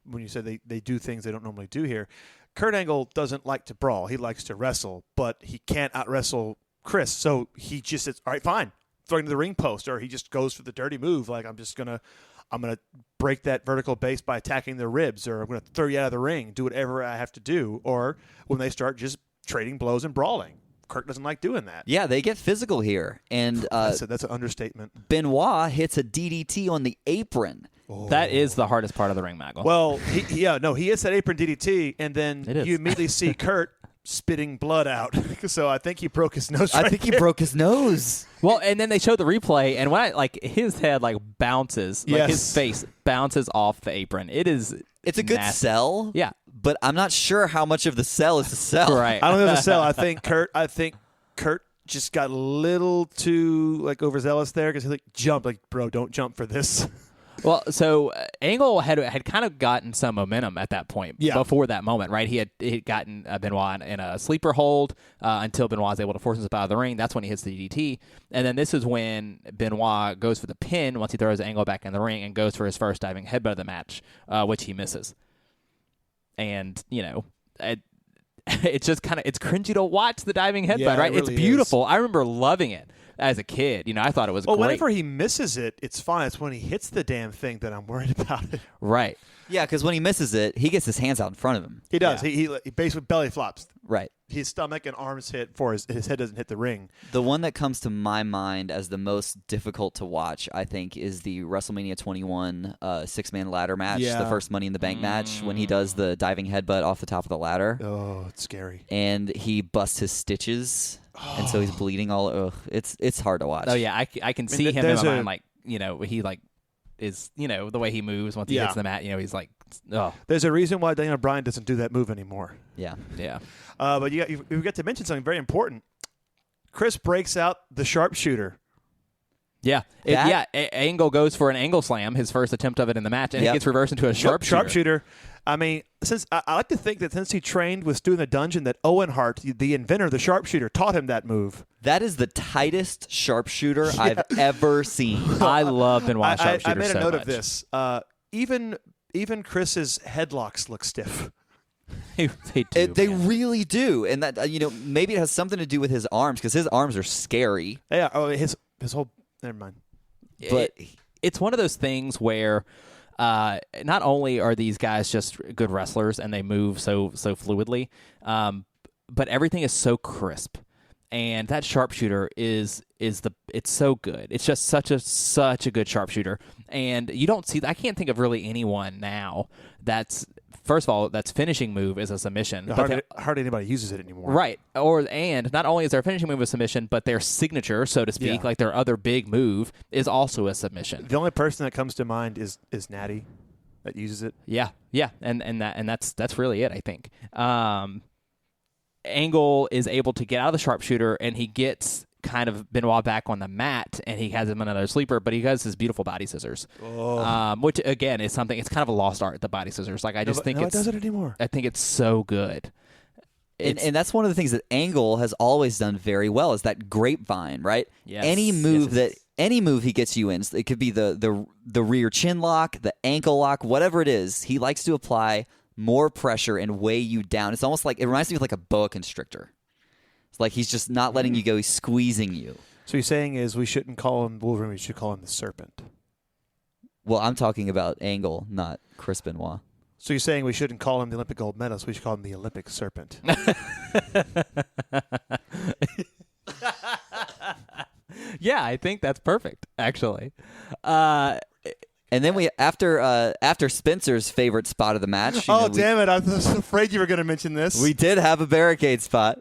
when you said they do things they don't normally do here. Kurt Angle doesn't like to brawl. He likes to wrestle, but he can't out-wrestle Chris. So he just says, all right, fine, throw him to the ring post, or he just goes for the dirty move. Like, I'm gonna break that vertical base by attacking their ribs, or I'm gonna throw you out of the ring, do whatever I have to do. Or when they start just trading blows and brawling. Kurt doesn't like doing that. Yeah, they get physical here. And That's an understatement. Benoit hits a DDT on the apron. That is the hardest part of the ring, Maggle. Well, he hits that apron DDT, and then It is. you immediately see Kurt spitting blood out. So I think he broke his nose. I think he broke his nose. Well, and then they show the replay, and when his head bounces, Yes. his face bounces off the apron. It's It's a good nasty. sell. Yeah. But I'm not sure how much of the sell is the sell. Right. I don't know the sell. I think Kurt just got a little too overzealous there because he's jump, bro, don't jump for this. Well, so Angle had kind of gotten some momentum at that point. Yeah. Before that moment, right? He had gotten Benoit in a sleeper hold until Benoit was able to force himself out of the ring. That's when he hits the DDT. And then this is when Benoit goes for the pin once he throws Angle back in the ring and goes for his first diving headbutt of the match, which he misses. And, it's just it's cringy to watch the diving headbutt, Yeah, it right? really It's beautiful. I remember loving it as a kid. I thought it was Well, great. whenever he misses it, it's fine. It's when he hits the damn thing that I'm worried about it. Right. Yeah, because when he misses it, he gets his hands out in front of him. He does. Yeah. He basically belly flops. Right. His stomach and arms hit before his head doesn't hit the ring. The one that comes to my mind as the most difficult to watch, I think, is the WrestleMania 21 six-man ladder match, Yeah. the first Money in the Bank match, when he does the diving headbutt off the top of the ladder. Oh, it's scary. And he busts his stitches, and so he's bleeding all. Ugh, it's hard to watch. Oh yeah, I can see him in there's my mind, he is the way he moves once he Yeah. hits the mat. He's oh There's a reason why Daniel Bryan doesn't do that move anymore. Yeah. yeah. But you got to mention something very important. Chris breaks out the sharpshooter. Yeah, Angle goes for an angle slam, his first attempt of it in the match, and Yep. it gets reversed into a sharpshooter. Sharpshooter. I mean, since I like to think that since he trained with Stu in the Dungeon, that Owen Hart, the inventor, the sharpshooter, taught him that move. That is the tightest sharpshooter I've ever seen. I love Benoit sharpshooter I made a so note much. of this. Even Chris's headlocks look stiff. They do. They man. really do, and that maybe it has something to do with his arms because his arms are scary. Yeah. Oh, his whole. Never mind. But It's one of those things where not only are these guys just good wrestlers and they move so fluidly, but everything is so crisp. And that sharpshooter it's so good. It's just such a good sharpshooter. And you don't see, I can't think of really anyone now that's, first of all, that's finishing move is a submission. Hardly anybody uses it anymore. Right. And not only is their finishing move a submission, but their signature, so to speak, Yeah. like their other big move, is also a submission. The only person that comes to mind is Natty that uses it. Yeah. And that's really it, I think. Angle is able to get out of the sharpshooter, and he gets kind of Benoit back on the mat, and he has him another sleeper, but he has his beautiful body scissors, which again is something. It's kind of a lost art, the body scissors. Like I just think it does it anymore. I think it's so good. And that's one of the things that Angle has always done very well is that grapevine, right? Yes. Any move Yes. any move he gets you in, it could be the rear chin lock, the ankle lock, whatever it is, he likes to apply more pressure and weigh you down. It's almost like, it reminds me of like a boa constrictor. It's like he's just not letting you go, he's squeezing you. So you're saying is we shouldn't call him Wolverine, we should call him the Serpent. Well, I'm talking about Angle, not Chris Benoit. So you're saying we shouldn't call him the Olympic gold medalist, we should call him the Olympic Serpent. Yeah, I think that's perfect, actually. And then we after Spencer's favorite spot of the match. Damn it! I was afraid you were going to mention this. We did have a barricade spot.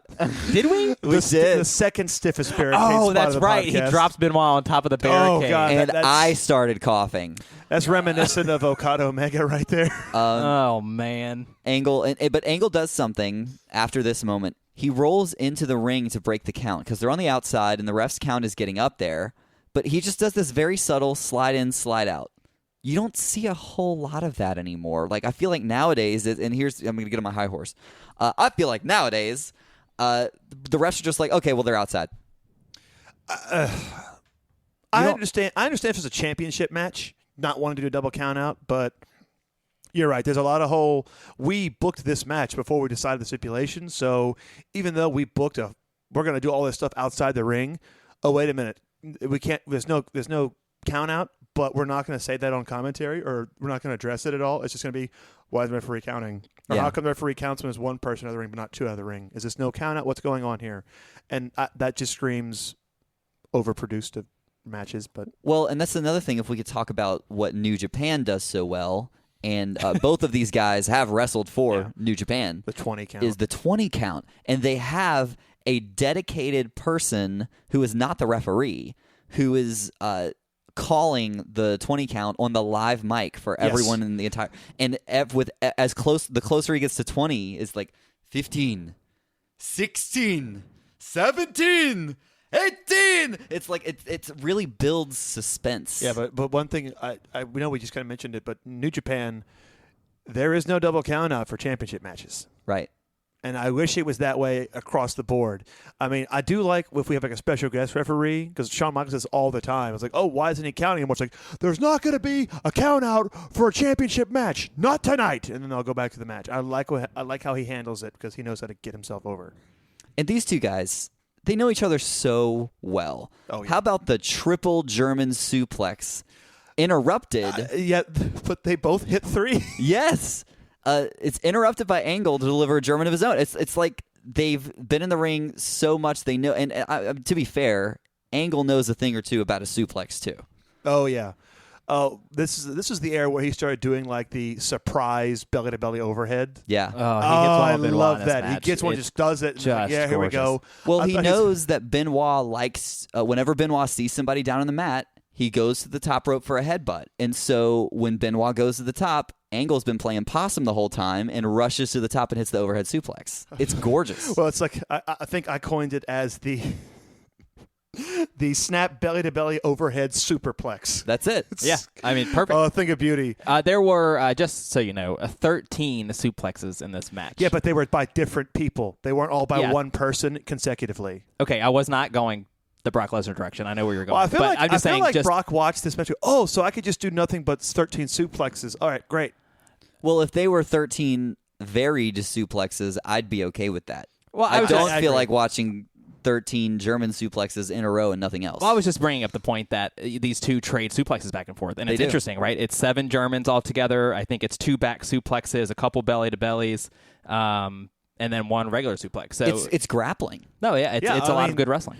Did we? The second stiffest barricade Oh, spot that's of the right. podcast. He drops Benoit on top of the barricade. God. And That's- I started coughing. That's reminiscent of Okada Omega right there. Oh, man. Angle, but Angle does something after this moment. He rolls into the ring to break the count because they're on the outside and the ref's count is getting up there. But he just does this very subtle slide in, slide out. You don't see a whole lot of that anymore. Like, I feel like nowadays, and I'm going to get on my high horse. I feel like nowadays, the refs are just like, okay, well, they're outside. I understand if it's a championship match, not wanting to do a double count out, but you're right. There's a lot of we booked this match before we decided the stipulation. So even though we booked we're going to do all this stuff outside the ring. Oh, wait a minute. We can't, there's no count out, but we're not going to say that on commentary, or we're not going to address it at all. It's just going to be, why is the referee counting? Or how come the referee counts when there's one person out of the ring but not two out of the ring? Is this no count out? What's going on here? And that just screams overproduced matches. But Well, and that's another thing. If we could talk about what New Japan does so well, and both of these guys have wrestled for New Japan. The 20 count. Is the 20 count. And they have a dedicated person who is not the referee, who is calling the 20 count on the live mic for everyone in the entire. And the closer he gets to 20 is like 15, 16, 17, 18. It's like it really builds suspense. Yeah, but one thing we know we just kind of mentioned it, but New Japan, there is no double count out for championship matches. Right. And I wish it was that way across the board. I mean, I do like if we have like a special guest referee, because Shawn Michaels says all the time. It's like, oh, why isn't he counting anymore? It's like, there's not going to be a count out for a championship match, not tonight. And then I'll go back to the match. I like how he handles it because he knows how to get himself over. And these two guys, they know each other so well. Oh, yeah. How about the triple German suplex? Interrupted. But they both hit 3. Yes. It's interrupted by Angle to deliver a German of his own. It's like they've been in the ring so much they know. And to be fair, Angle knows a thing or two about a suplex too. Oh, yeah. Oh, this is the era where he started doing like the surprise belly to belly overhead. Yeah. Oh, he gets one on I Benoit love in this that. He match. gets one, It's just does it. just Yeah, here we go. Well, I he thought he's- knows that Benoit likes, whenever Benoit sees somebody down on the mat, he goes to the top rope for a headbutt. And so when Benoit goes to the top, Angle's been playing possum the whole time and rushes to the top and hits the overhead suplex. It's gorgeous. Well, it's like I think I coined it as the snap belly to belly overhead superplex. That's it. Yeah, I mean, perfect. Oh, thing of beauty. There were, just so you know, 13 suplexes in this match. Yeah, but they were by different people. They weren't all by Yeah. one person consecutively. Okay, I was not going the Brock Lesnar direction. I know where you're going. Well, I feel but like I'm just I feel saying, like just Brock watched this match. Oh, so I could just do nothing but 13 suplexes. All right, great. Well, if they were 13 varied suplexes, I'd be okay with that. Well, I was don't just- feel agree. like watching 13 German suplexes in a row and nothing else. Well, I was just bringing up the point that these two trade suplexes back and forth, and They it's do. interesting, right? It's 7 Germans all together. I think it's 2 back suplexes, a couple belly to bellies, and then 1 regular suplex. So it's grappling. no, yeah, it's Yeah, a I lot mean- of good wrestling.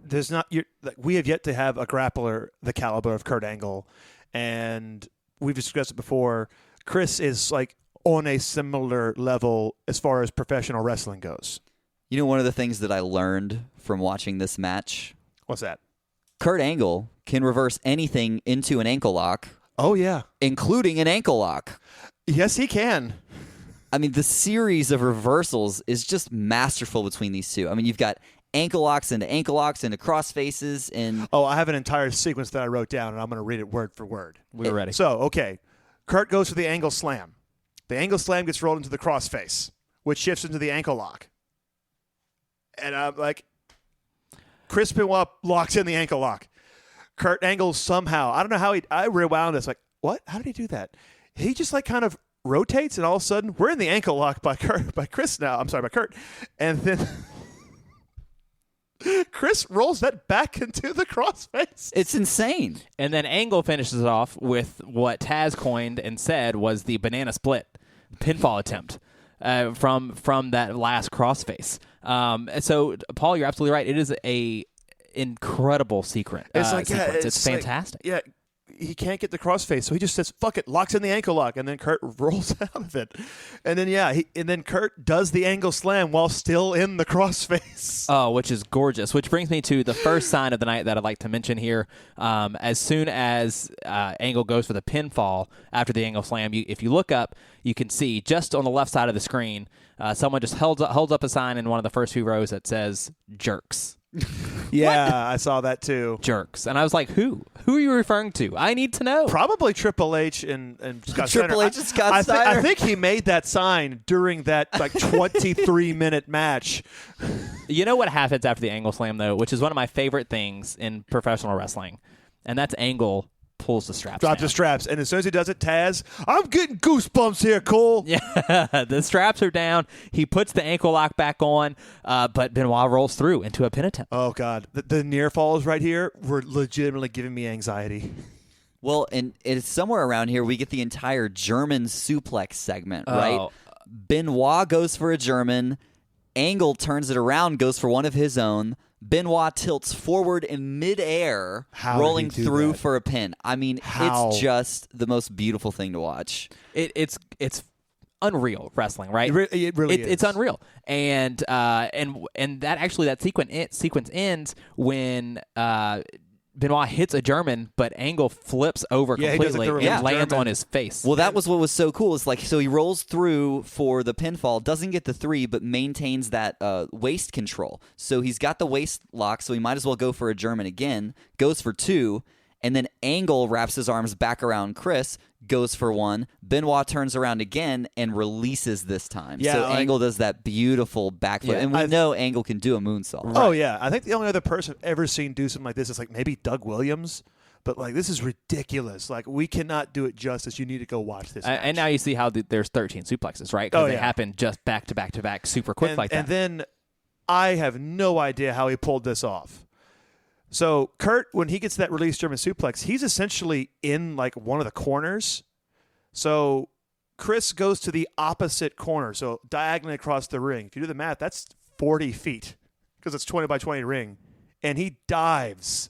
There's not we have yet to have a grappler the caliber of Kurt Angle, and we've discussed it before. Chris is like on a similar level as far as professional wrestling goes. You know, one of the things that I learned from watching this match, What's that? Kurt Angle can reverse anything into an ankle lock, Oh yeah, including an ankle lock. yes he can. I mean, the series of reversals is just masterful between these two. I mean, you've got ankle locks into cross faces, and Oh, I have an entire sequence that I wrote down, and I'm going to read it word for word. We're ready. So, okay, Kurt goes for the angle slam. The angle slam gets rolled into the crossface, which shifts into the ankle lock. And I'm like, Chris Benoit locks in the ankle lock. Kurt Angle somehow, I don't know how I rewound this. Like, what? How did he do that? He just like kind of rotates, and all of a sudden, we're in the ankle lock by Chris now. I'm sorry, by Kurt. And then Chris rolls that back into the crossface. it's insane. And then Angle finishes it off with what Taz coined and said was the banana split pinfall attempt from that last crossface. So, Paul, you're absolutely right. It is a incredible sequence. It's like, yeah, it's fantastic. Like, he can't get the crossface, so he just says, fuck it, locks in the ankle lock, and then Kurt rolls out of it. And then, and then Kurt does the angle slam while still in the crossface. Oh, which is gorgeous. Which brings me to the first sign of the night that I'd like to mention here. As soon as Angle goes for the pinfall after the angle slam, if you look up, you can see just on the left side of the screen, someone just holds up a sign in one of the first few rows that says jerks. Yeah, I saw that too. Jerks. And I was like, who? Who are you referring to? I need to know. Probably Triple H and Scott Steiner. Triple H and Scott Steiner. I think he made that sign during that 23-minute match. You know what happens after the angle slam, though, which is one of my favorite things in professional wrestling, and that's Angle pulls the straps Drops down. the straps, and as soon as he does it, Taz, I'm getting goosebumps here, Cole. Yeah, the straps are down. He puts the ankle lock back on, but Benoit rolls through into a pin attempt. Oh, God. The near falls right here were legitimately giving me anxiety. Well, and it's somewhere around here we get the entire German suplex segment, right? Oh. Benoit goes for a German. Angle turns it around, goes for one of his own. Benoit tilts forward in midair, How rolling did he do through that? for a pin. I mean, How? it's just the most beautiful thing to watch. It's unreal wrestling, right? It really is. It's unreal, and that sequence ends when Benoit hits a German, but Angle flips over Yeah, he does completely like and the lands German. on his face. Well, that was what was so cool. It's like, so he rolls through for the pinfall, doesn't get the 3, but maintains that waist control. So he's got the waist lock, so he might as well go for a German again, goes for 2, and then Angle wraps his arms back around Chris, goes for 1. Benoit turns around again and releases this time. Yeah, so like- Angle does that beautiful backflip. Yeah, and we know Angle can do a moonsault. Oh, yeah. I think the only other person I've ever seen do something like this is maybe Doug Williams. But this is ridiculous. We cannot do it justice. You need to go watch this match. And now you see how there's 13 suplexes, right? Because they yeah. happen just back to back to back, super quick like that. And then I have no idea how he pulled this off. So Kurt, when he gets that release German suplex, he's essentially in one of the corners. So Chris goes to the opposite corner, so diagonally across the ring. If you do the math, that's 40 feet because it's 20 by 20 ring. And he dives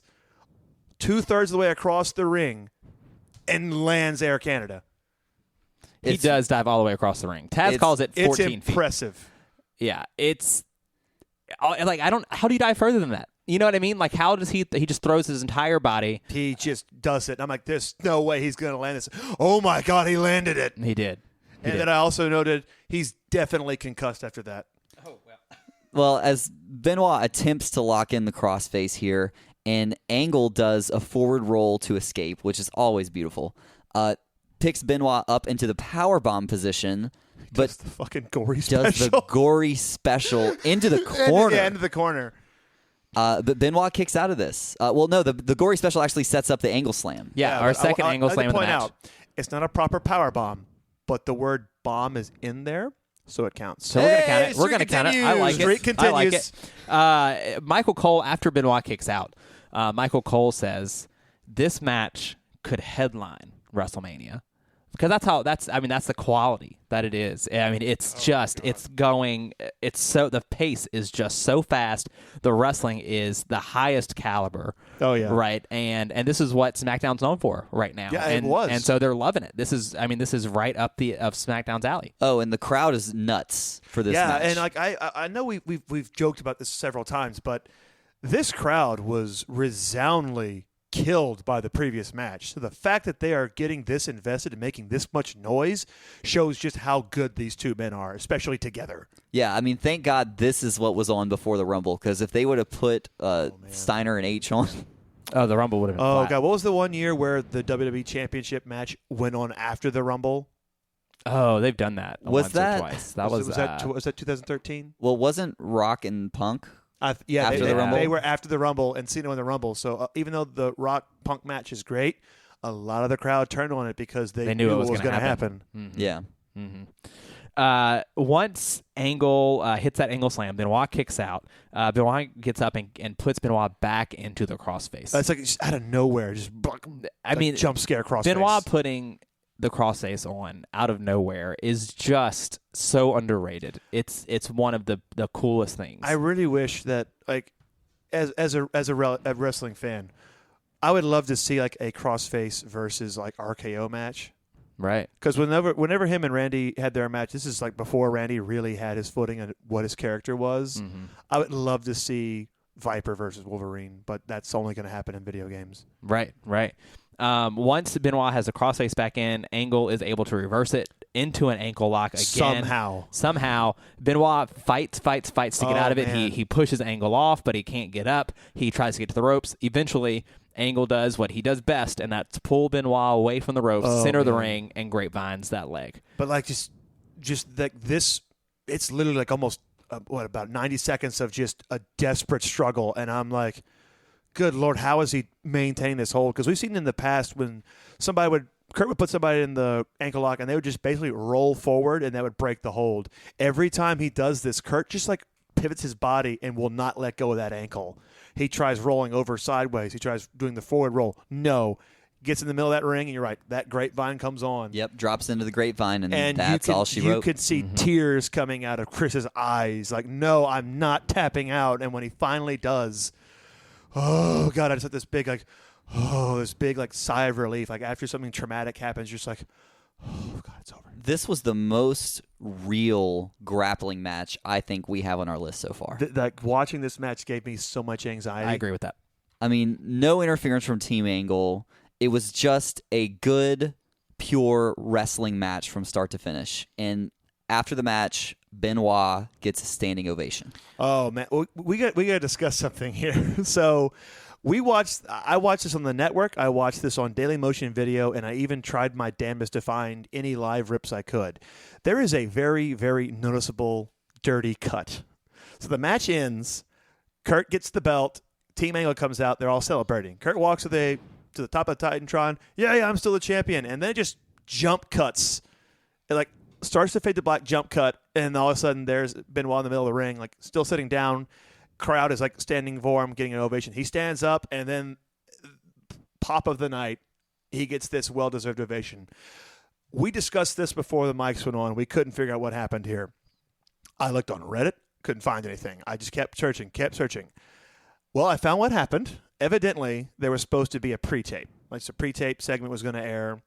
2/3 of the way across the ring and lands Air Canada. He does dive all the way across the ring. Taz calls it 14 It's feet. impressive. Yeah, it's how do you dive further than that? You know what I mean? How does he just throws his entire body? He just does it. I'm like, there's no way he's going to land this. Oh, my God, he landed it. He did. And then I also noted he's definitely concussed after that. Well, as Benoit attempts to lock in the crossface here, and Angle does a forward roll to escape, which is always beautiful, picks Benoit up into the powerbomb position, but Does the fucking gory does special. the gory special into the corner. Into the corner. But Benoit kicks out of this. Well, no, the gory special actually sets up the angle slam. Yeah, our but second angle I'd slam like of to the point match. out, it's not a proper power bomb, but the word bomb is in there, so it counts. So we're going to count Hey, it. We're going to count it. I like it. Streak I like continues. it. Michael Cole, after Benoit kicks out, Michael Cole says, this match could headline WrestleMania. Because that's the quality that it is. I mean, it's the pace is just so fast. The wrestling is the highest caliber. Oh, yeah. Right. And this is what SmackDown's known for right now. Yeah, and, it was. And so they're loving it. This is right up of SmackDown's alley. Oh, and the crowd is nuts for this match. And I know we've joked about this several times, but this crowd was resoundingly killed by the previous match. So the fact that they are getting this invested and making this much noise shows just how good these two men are, especially together. Yeah, I mean, thank God this is what was on before the Rumble, because if they would have put Steiner and H on... Oh, the Rumble would have been Oh, flat. God. What was the one year where the WWE Championship match went on after the Rumble? Oh, they've done that Was once that- or twice. That was that 2013? Well, wasn't Rock and Punk? After the Rumble? They were after the Rumble and Cena in the Rumble. So even though the Rock Punk match is great, a lot of the crowd turned on it because they knew what was going to happen. Mm-hmm. Yeah. Once Angle hits that angle slam, Benoit kicks out. Benoit gets up and puts Benoit back into the crossface. It's just out of nowhere, just jump scare crossface. Benoit putting the crossface on out of nowhere is just so underrated. It's one of the coolest things. I really wish that, as a wrestling fan, I would love to see like a crossface versus like RKO match. Right. Because whenever him and Randy had their match, this is like before Randy really had his footing on what his character was. Mm-hmm. I would love to see Viper versus Wolverine, but that's only going to happen in video games. Right. Once Benoit has a crossface back in, Angle is able to reverse it into an ankle lock again. Somehow. Benoit fights to get out of it. Man. He pushes Angle off, but he can't get up. He tries to get to the ropes. Eventually, Angle does what he does best, and that's pull Benoit away from the ropes, center of the ring, and grapevines that leg. But like just like this, it's literally like almost about 90 seconds of just a desperate struggle, and I'm like, good Lord, how is he maintaining this hold? Because we've seen in the past when Kurt would put somebody in the ankle lock, and they would just basically roll forward, and that would break the hold. Every time he does this, Kurt just like pivots his body and will not let go of that ankle. He tries rolling over sideways. He tries doing the forward roll. No. Gets in the middle of that ring, and you're right, that grapevine comes on. Yep, drops into the grapevine, and that's all she wrote. You could see tears coming out of Chris's eyes. Like, no, I'm not tapping out. And when he finally does, oh, God, I just had this big, sigh of relief. Like, after something traumatic happens, you're just like, oh, God, it's over. This was the most real grappling match I think we have on our list so far. Like, watching this match gave me so much anxiety. I agree with that. I mean, no interference from Team Angle. It was just a good, pure wrestling match from start to finish. And after the match, Benoit gets a standing ovation. Oh, man. We got to discuss something here. So I watched this on the network. I watched this on Daily Motion Video, and I even tried my damnedest to find any live rips I could. There is a very, very noticeable dirty cut. So the match ends. Kurt gets the belt. Team Angle comes out. They're all celebrating. Kurt walks to the top of the Titantron. Yeah, I'm still the champion. And then it just jump cuts. It like starts to fade to black, jump cut, and all of a sudden there's Benoit in the middle of the ring, like still sitting down. Crowd is like standing for him, getting an ovation. He stands up, and then pop of the night, he gets this well-deserved ovation. We discussed this before the mics went on. We couldn't figure out what happened here. I looked on Reddit, couldn't find anything. I just kept searching. Well, I found what happened. Evidently, there was supposed to be a pre-tape. Like, the pre-tape segment was going to air.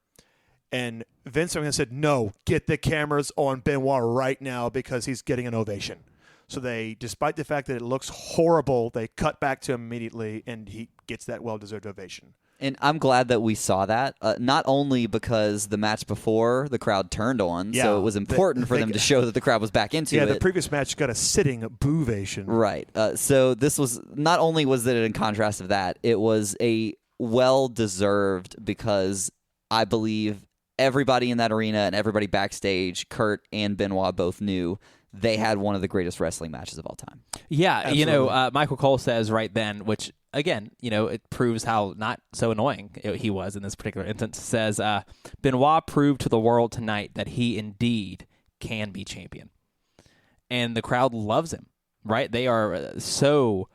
And Vince McMahon said, no, get the cameras on Benoit right now because he's getting an ovation. So they, despite the fact that it looks horrible, they cut back to him immediately, and he gets that well-deserved ovation. And I'm glad that we saw that, not only because the match before the crowd turned on, so it was important for them to show that the crowd was back into it. Yeah, the previous match got a sitting boovation. Right. So this was, not only was it in contrast of that, it was a well-deserved, because I believe everybody in that arena and everybody backstage, Kurt and Benoit both knew they had one of the greatest wrestling matches of all time. Yeah, Absolutely. Michael Cole says right then, which, again, it proves how not so annoying he was in this particular instance, says, Benoit proved to the world tonight that he indeed can be champion. And the crowd loves him, right? They are so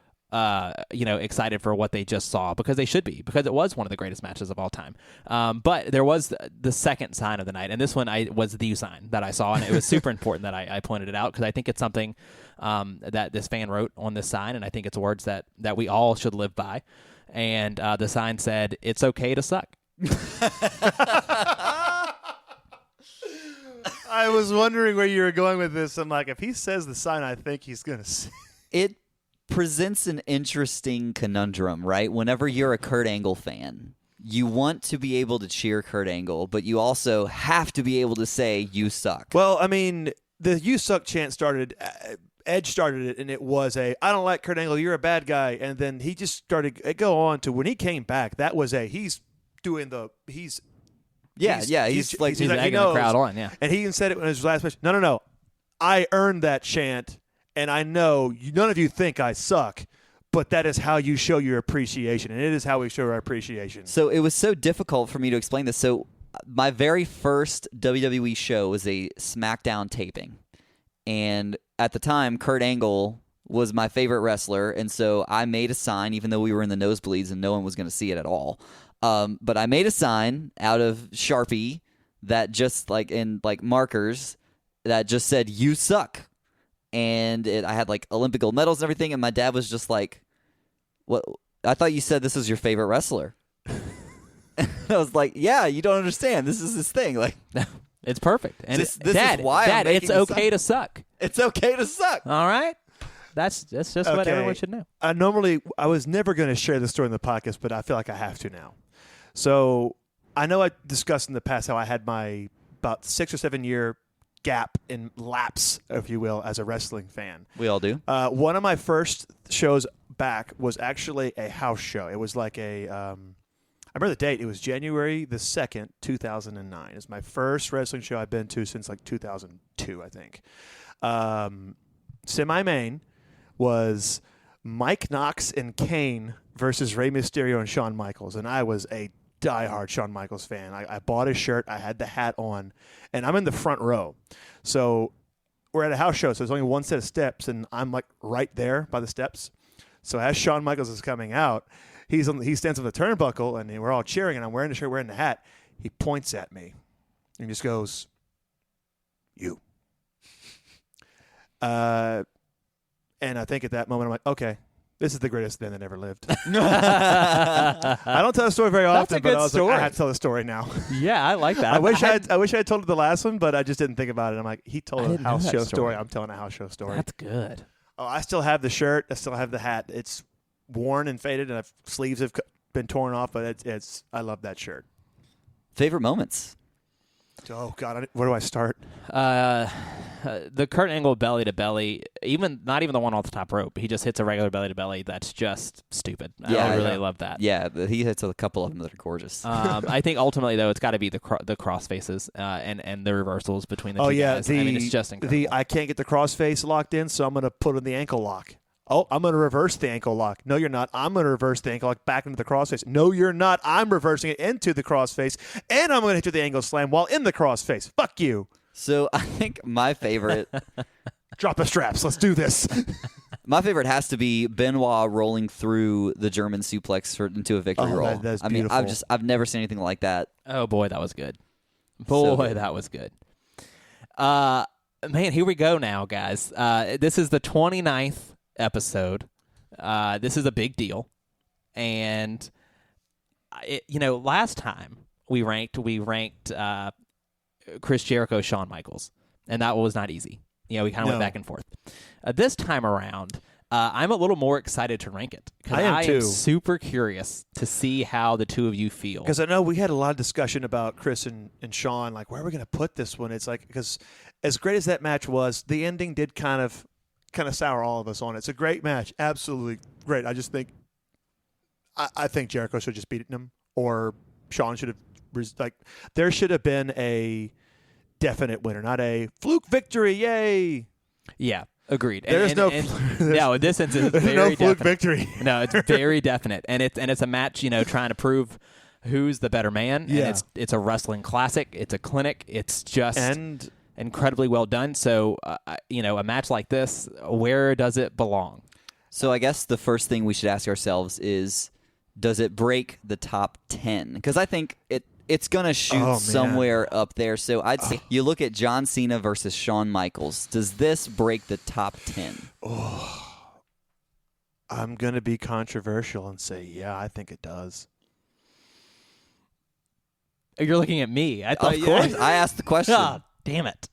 excited for what they just saw, because they should be, because it was one of the greatest matches of all time. But there was the second sign of the night, and this one was the sign that I saw, and it was super important that I pointed it out, because I think it's something that this fan wrote on this sign, and I think it's words that we all should live by. And the sign said, "It's okay to suck." I was wondering where you were going with this. I'm like, if he says the sign, I think he's going to say It presents an interesting conundrum, right? Whenever you're a Kurt Angle fan, you want to be able to cheer Kurt Angle, but you also have to be able to say, you suck. Well, I mean, the "you suck" chant started, Edge started it, and it was I don't like Kurt Angle, you're a bad guy. And then he just started, go on to when he came back, that was he's doing he's egging the crowd on, yeah. And he even said it in his last match, no, I earned that chant. And I know none of you think I suck, but that is how you show your appreciation, and it is how we show our appreciation. So it was so difficult for me to explain this. So my very first WWE show was a SmackDown taping, and at the time, Kurt Angle was my favorite wrestler, and so I made a sign, even though we were in the nosebleeds and no one was going to see it at all. But I made a sign out of Sharpie that just in markers that just said, "You suck." And I had Olympic gold medals and everything, and my dad was just like, "What? I thought you said this was your favorite wrestler." I was like, yeah, you don't understand. This is his thing. Like, It's perfect. And this Dad, is why I'm Dad, making it's this okay up. to suck. It's okay to suck. All right? That's just what Okay. everyone should know. I was never going to share this story in the podcast, but I feel like I have to now. So I know I discussed in the past how I had my about 6 or 7 year gap in lapse, if you will, as a wrestling fan. We all do. One of my first shows back was actually a house show. It was like I remember the date. It was January the 2nd, 2009. It's my first wrestling show I've been to since like 2002, I think. Semi-main was Mike Knox and Kane versus Rey Mysterio and Shawn Michaels, and I was a diehard Shawn Michaels fan. I bought his shirt. I had the hat on, and I'm in the front row. So we're at a house show, so there's only one set of steps, and I'm like right there by the steps. So as Shawn Michaels is coming out, he stands on the turnbuckle, and we're all cheering, and I'm wearing the shirt, wearing the hat. He points at me and just goes, "You." And I think at that moment, I'm like, okay, this is the greatest thing that ever lived. I don't tell the story very That's often, a good but I was story. like, I have to tell the story now. Yeah, I like that. I wish I had told it the last one, but I just didn't think about it. I'm like, he I told a didn't know house that show story. story. I'm telling a house show story. That's good. Oh, I still have the shirt. I still have the hat. It's worn and faded, and sleeves have been torn off, but it's I love that shirt. Favorite moments? Oh, God, where do I start? The Kurt Angle belly to belly, not even the one off the top rope. He just hits a regular belly to belly. That's just stupid. Yeah, I really yeah. love that. Yeah, he hits a couple of them that are gorgeous. I think ultimately though, it's got to be the cross faces and the reversals between the two guys. I mean, it's just incredible. I can't get the cross face locked in, so I'm going to put in the ankle lock. Oh, I'm going to reverse the ankle lock. No, you're not. I'm going to reverse the ankle lock back into the crossface. No, you're not. I'm reversing it into the crossface, and I'm going to hit you with the angle slam while in the crossface. Fuck you. So I think my favorite Drop the straps. Let's do this. my favorite has to be Benoit rolling through the German suplex into a victory Oh, roll. that's I mean, beautiful. I've never seen anything like that. Oh boy, that was good. So Boy, good. that was good. Man, here we go now, guys. This is the 29th episode. This is a big deal, and last time we ranked Chris Jericho, Shawn Michaels, and that was not easy. We kind of went back and forth. This time around, I'm a little more excited to rank it because I am too. super curious to see how the two of you feel. Because I know we had a lot of discussion about Chris and Shawn, like, where are we going to put this one? It's like, because as great as that match was, the ending did kind of sour all of us on it. It's a great match. Absolutely great. I just think I think Jericho should have just beaten him, or Shawn should have there should have been a definite winner, not a fluke victory. Yay. Yeah, agreed. There's no no. In this instance, it's there's very no fluke definite. victory. No, it's very definite, and it's a match. Trying to prove who's the better man. Yeah. And it's a wrestling classic. It's a clinic. It's just And incredibly well done. So a match like this, where does it belong? So I guess the first thing we should ask ourselves is, does it break the top 10? Because I think it's going to shoot Oh, man. somewhere up there. So I'd say you look at John Cena versus Shawn Michaels. Does this break the top 10? I'm going to be controversial and say, yeah, I think it does. You're looking at me. I thought, Of course. I asked the question. Oh, damn it.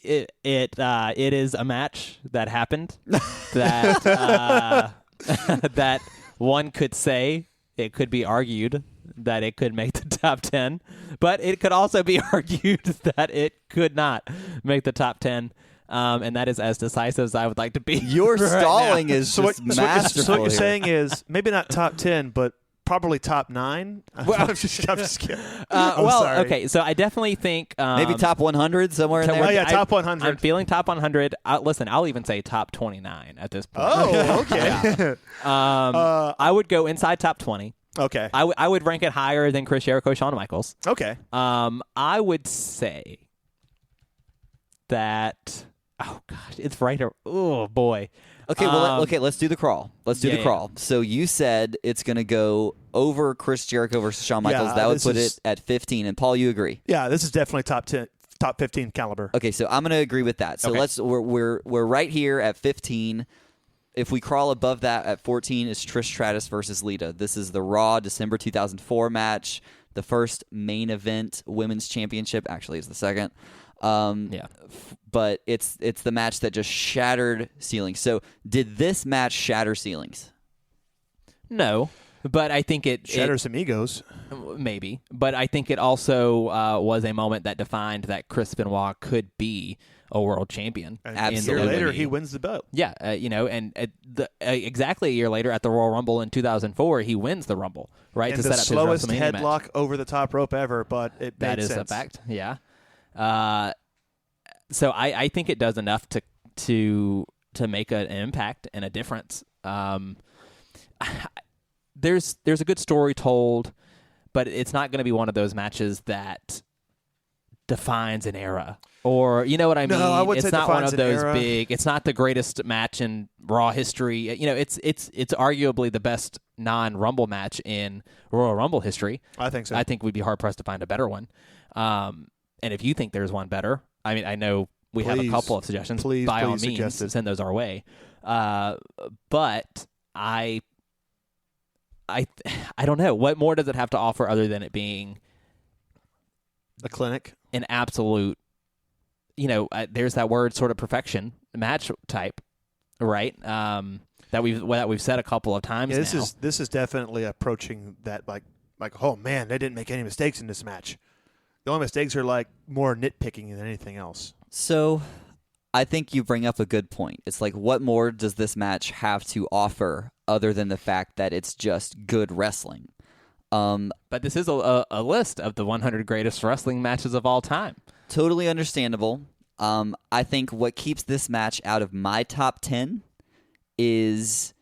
It is a match that happened that that one could say, it could be argued that it could make the top 10, but it could also be argued that it could not make the top 10. And that is as decisive as I would like to be. Your right stalling now. is So what, just so what masterful. you're here. saying is maybe not top 10, but probably top 9? I'm just kidding. I'm well, sorry. okay, so I definitely think Maybe top 100 somewhere in so there. Oh, yeah, I- top 100. I'm feeling top 100. Listen, I'll even say top 29 at this point. Oh, okay. I would go inside top 20. Okay. I would rank it higher than Chris Jericho, Shawn Michaels. Okay. I would say that. Oh gosh, it's right. Oh boy. Okay, well, let's do the crawl. Let's do yeah, the crawl. So you said it's going to go over Chris Jericho versus Shawn Michaels. Yeah, That would this put is- it at 15. And Paul, you agree? Yeah, this is definitely top 10, top 15 caliber. Okay, so I'm going to agree with that. So Okay. we're right here at 15. if we crawl above that at 14 is Trish Stratus versus Lita. This is the Raw December 2004 match. The first main event women's championship. Actually, it's the second. But it's the match that just shattered ceilings. So did this match shatter ceilings? No, but I think it shatters some egos. Maybe, but I think it also was a moment that defined that Chris Benoit could be a world champion. And Absolutely. a year later, he wins the belt. Yeah, exactly a year later at the Royal Rumble in 2004, he wins the Rumble, right? And to the set up slowest his WrestleMania headlock match. over the top rope ever, but it That made is sense. a fact. Yeah. So I think it does enough to make an impact and a difference. There's a good story told, but it's not going to be one of those matches that defines an era. Or, you know what I mean? No, I wouldn't it's say not one defines of an those era. big. It's not the greatest match in Raw history. You know, it's arguably the best non-Rumble match in Royal Rumble history. I think so. I think we'd be hard pressed to find a better one. And if you think there's one better, I mean, I know we have a Please. couple of suggestions. Please, by all please means, suggest it. send those our way. But I don't know. What more does it have to offer other than it being A clinic. an absolute, there's that word sort of perfection match type, right? That we've said a couple of times. Yeah, now. this is definitely approaching that like oh man, they didn't make any mistakes in this match. The only mistakes are like more nitpicking than anything else. So I think you bring up a good point. It's like, what more does this match have to offer other than the fact that it's just good wrestling? But this is a list of the 100 greatest wrestling matches of all time. Totally understandable. I think what keeps this match out of my top 10 is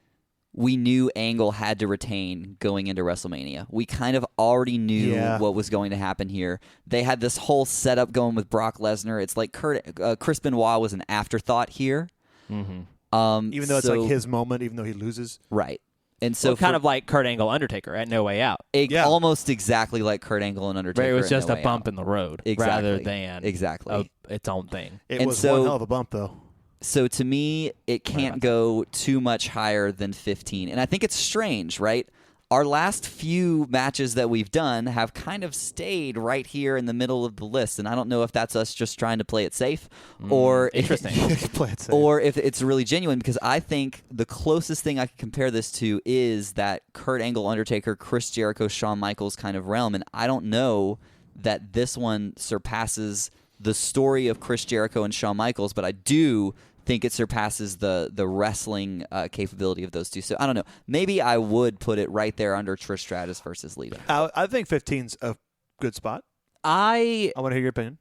we knew Angle had to retain going into WrestleMania. We kind of already knew what was going to happen here. They had this whole setup going with Brock Lesnar. It's like Chris Benoit was an afterthought here. Mm-hmm. Even though it's like his moment, even though he loses. Right. And so kind of like Kurt Angle Undertaker at No Way Out. Almost exactly like Kurt Angle and Undertaker. Where it was at just No a Way bump Out. in the road rather than its own thing. It And was so- one hell of a bump, though. So to me, it can't go too much higher than 15. And I think it's strange, right? Our last few matches that we've done have kind of stayed right here in the middle of the list. And I don't know if that's us just trying to play it safe or Interesting. Play it safe. or if it's really genuine, because I think the closest thing I can compare this to is that Kurt Angle, Undertaker, Chris Jericho, Shawn Michaels kind of realm. And I don't know that this one surpasses the story of Chris Jericho and Shawn Michaels, but I do think it surpasses the wrestling capability of those two. So I don't know. Maybe I would put it right there under Trish Stratus versus Lita. I think 15's a good spot. I I want to hear your opinion.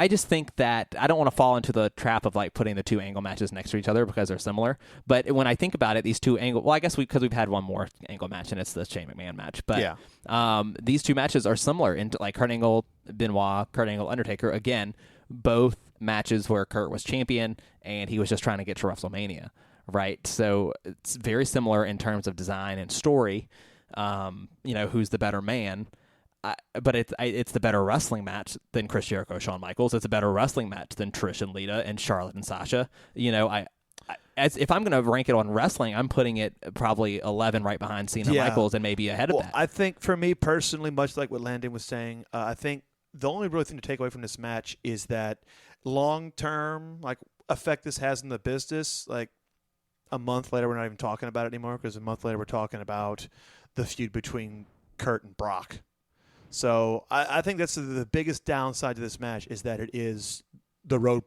just think that I don't want to fall into the trap of like putting the two Angle matches next to each other because they're similar. But when I think about it, these two Angle, well, I guess because we've had one more Angle match and it's the Shane McMahon match. But these two matches are similar in like Kurt Angle, Benoit, Kurt Angle, Undertaker. Again, both matches where Kurt was champion and he was just trying to get to WrestleMania, right? So it's very similar in terms of design and story. Who's the better man? But it's the better wrestling match than Chris Jericho, Shawn Michaels. It's a better wrestling match than Trish and Lita and Charlotte and Sasha. If I'm going to rank it on wrestling, I'm putting it probably 11 right behind Cena, Michaels, and maybe ahead of that. I think for me personally, much like what Landon was saying, I think the only real thing to take away from this match is that long-term like effect this has in the business. Like a month later, we're not even talking about it anymore because a month later we're talking about the feud between Kurt and Brock. So I think that's the biggest downside to this match is that it is the road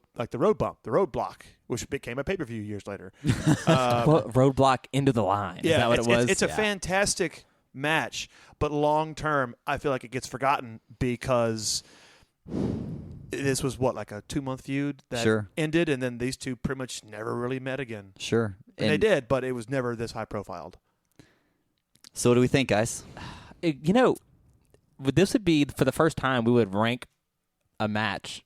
block, which became a pay-per-view years later. Roadblock into the line. Yeah, Is that what it was? It's a fantastic match, but long term, I feel like it gets forgotten because this was like a 2-month feud that ended, and then these two pretty much never really met again. Sure. And they did, but it was never this high profiled. So what do we think, guys? This would be, for the first time, we would rank a match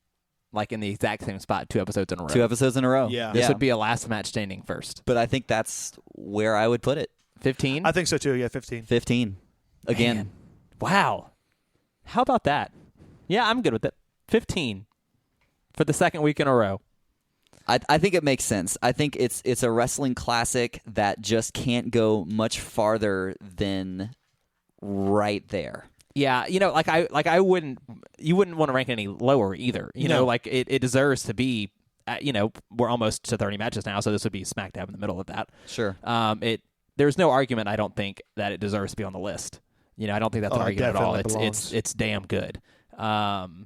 like in the exact same spot 2 episodes in a row. 2 episodes in a row. Yeah. This would be a last match standing first. But I think that's where I would put it. 15? I think so, too. Yeah, 15. 15. Again. Man. Wow. How about that? Yeah, I'm good with it. 15 for the second week in a row. I think it makes sense. I think it's a wrestling classic that just can't go much farther than right there. Yeah, you wouldn't want to rank it any lower either. You know, like it deserves to be. We're almost to 30 matches now, so this would be smack dab in the middle of that. Sure. There's no argument. I don't think that it deserves to be on the list. I don't think that's an argument at all. It's damn good. And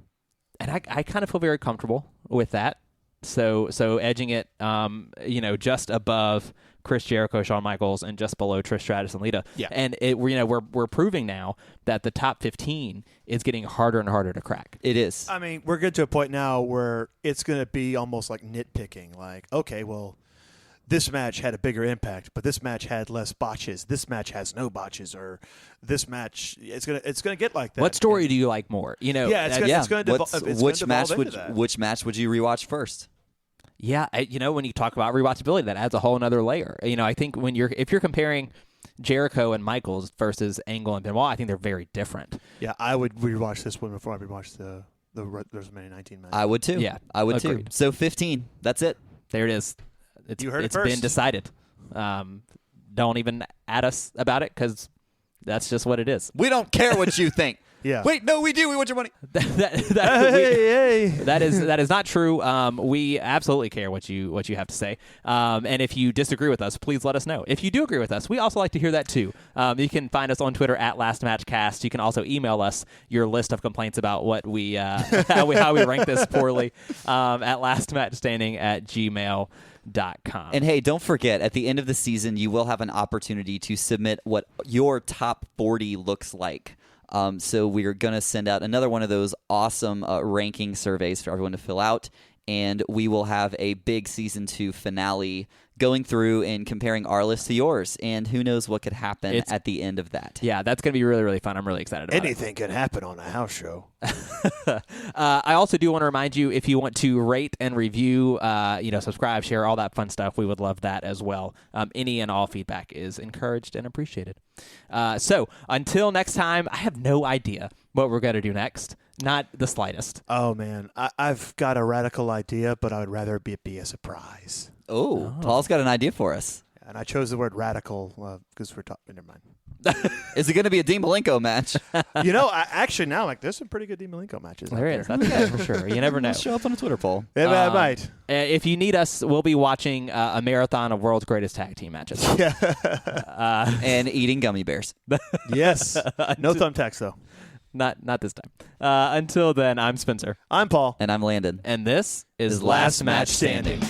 I kind of feel very comfortable with that. So edging it, just above Chris Jericho, Shawn Michaels, and just below Trish Stratus and Lita. Yeah. And we're proving now that the top 15 is getting harder and harder to crack. It is. I mean, we're getting to a point now where it's going to be almost like nitpicking. Like, okay, well, this match had a bigger impact, but this match had less botches. This match has no botches, or this match it's gonna get like that. What story do you like more? It's going to which match would you rewatch first? Yeah, when you talk about rewatchability, that adds a whole other layer. I think if you're comparing Jericho and Michaels versus Angle and Benoit, I think they're very different. Yeah, I would rewatch this one before I rewatch the WrestleMania 19 match. I would too. Yeah, I would agreed. too. So 15. That's it. There it is. You heard it It's first. been decided. Don't even add us about it because that's just what it is. We don't care what you think. Yeah. Wait, no, we do. We want your money. That is not true. We absolutely care what you have to say. And if you disagree with us, please let us know. If you do agree with us, we also like to hear that too. You can find us on Twitter at LastMatchCast. You can also email us your list of complaints about what we how we rank this poorly at lastmatchstanding@gmail.com. And hey, don't forget, at the end of the season, you will have an opportunity to submit what your top 40 looks like. So we're going to send out another one of those awesome ranking surveys for everyone to fill out, and we will have a big Season 2 finale going through and comparing our list to yours, and who knows what could happen at the end of that. Yeah, that's going to be really, really fun. I'm really excited about Anything can happen on a house show. I also do want to remind you, if you want to rate and review, subscribe, share, all that fun stuff, we would love that as well. Any and all feedback is encouraged and appreciated. So until next time, I have no idea what we're going to do next. Not the slightest. Oh, man. I've got a radical idea, but I would rather it be a surprise. Oh, Paul's got an idea for us. And I chose the word radical because we're talking. Never mind. Is it going to be a Dean Malenko match? Actually, now there's some pretty good Dean Malenko matches. There is. That's good for sure. You never know. Show up on a Twitter poll. I might. If you need us, we'll be watching a marathon of World's Greatest Tag Team matches. And eating gummy bears. Yes. No thumbtacks, though. Not this time. Until then, I'm Spencer. I'm Paul. And I'm Landon. And this is Last Match Standing.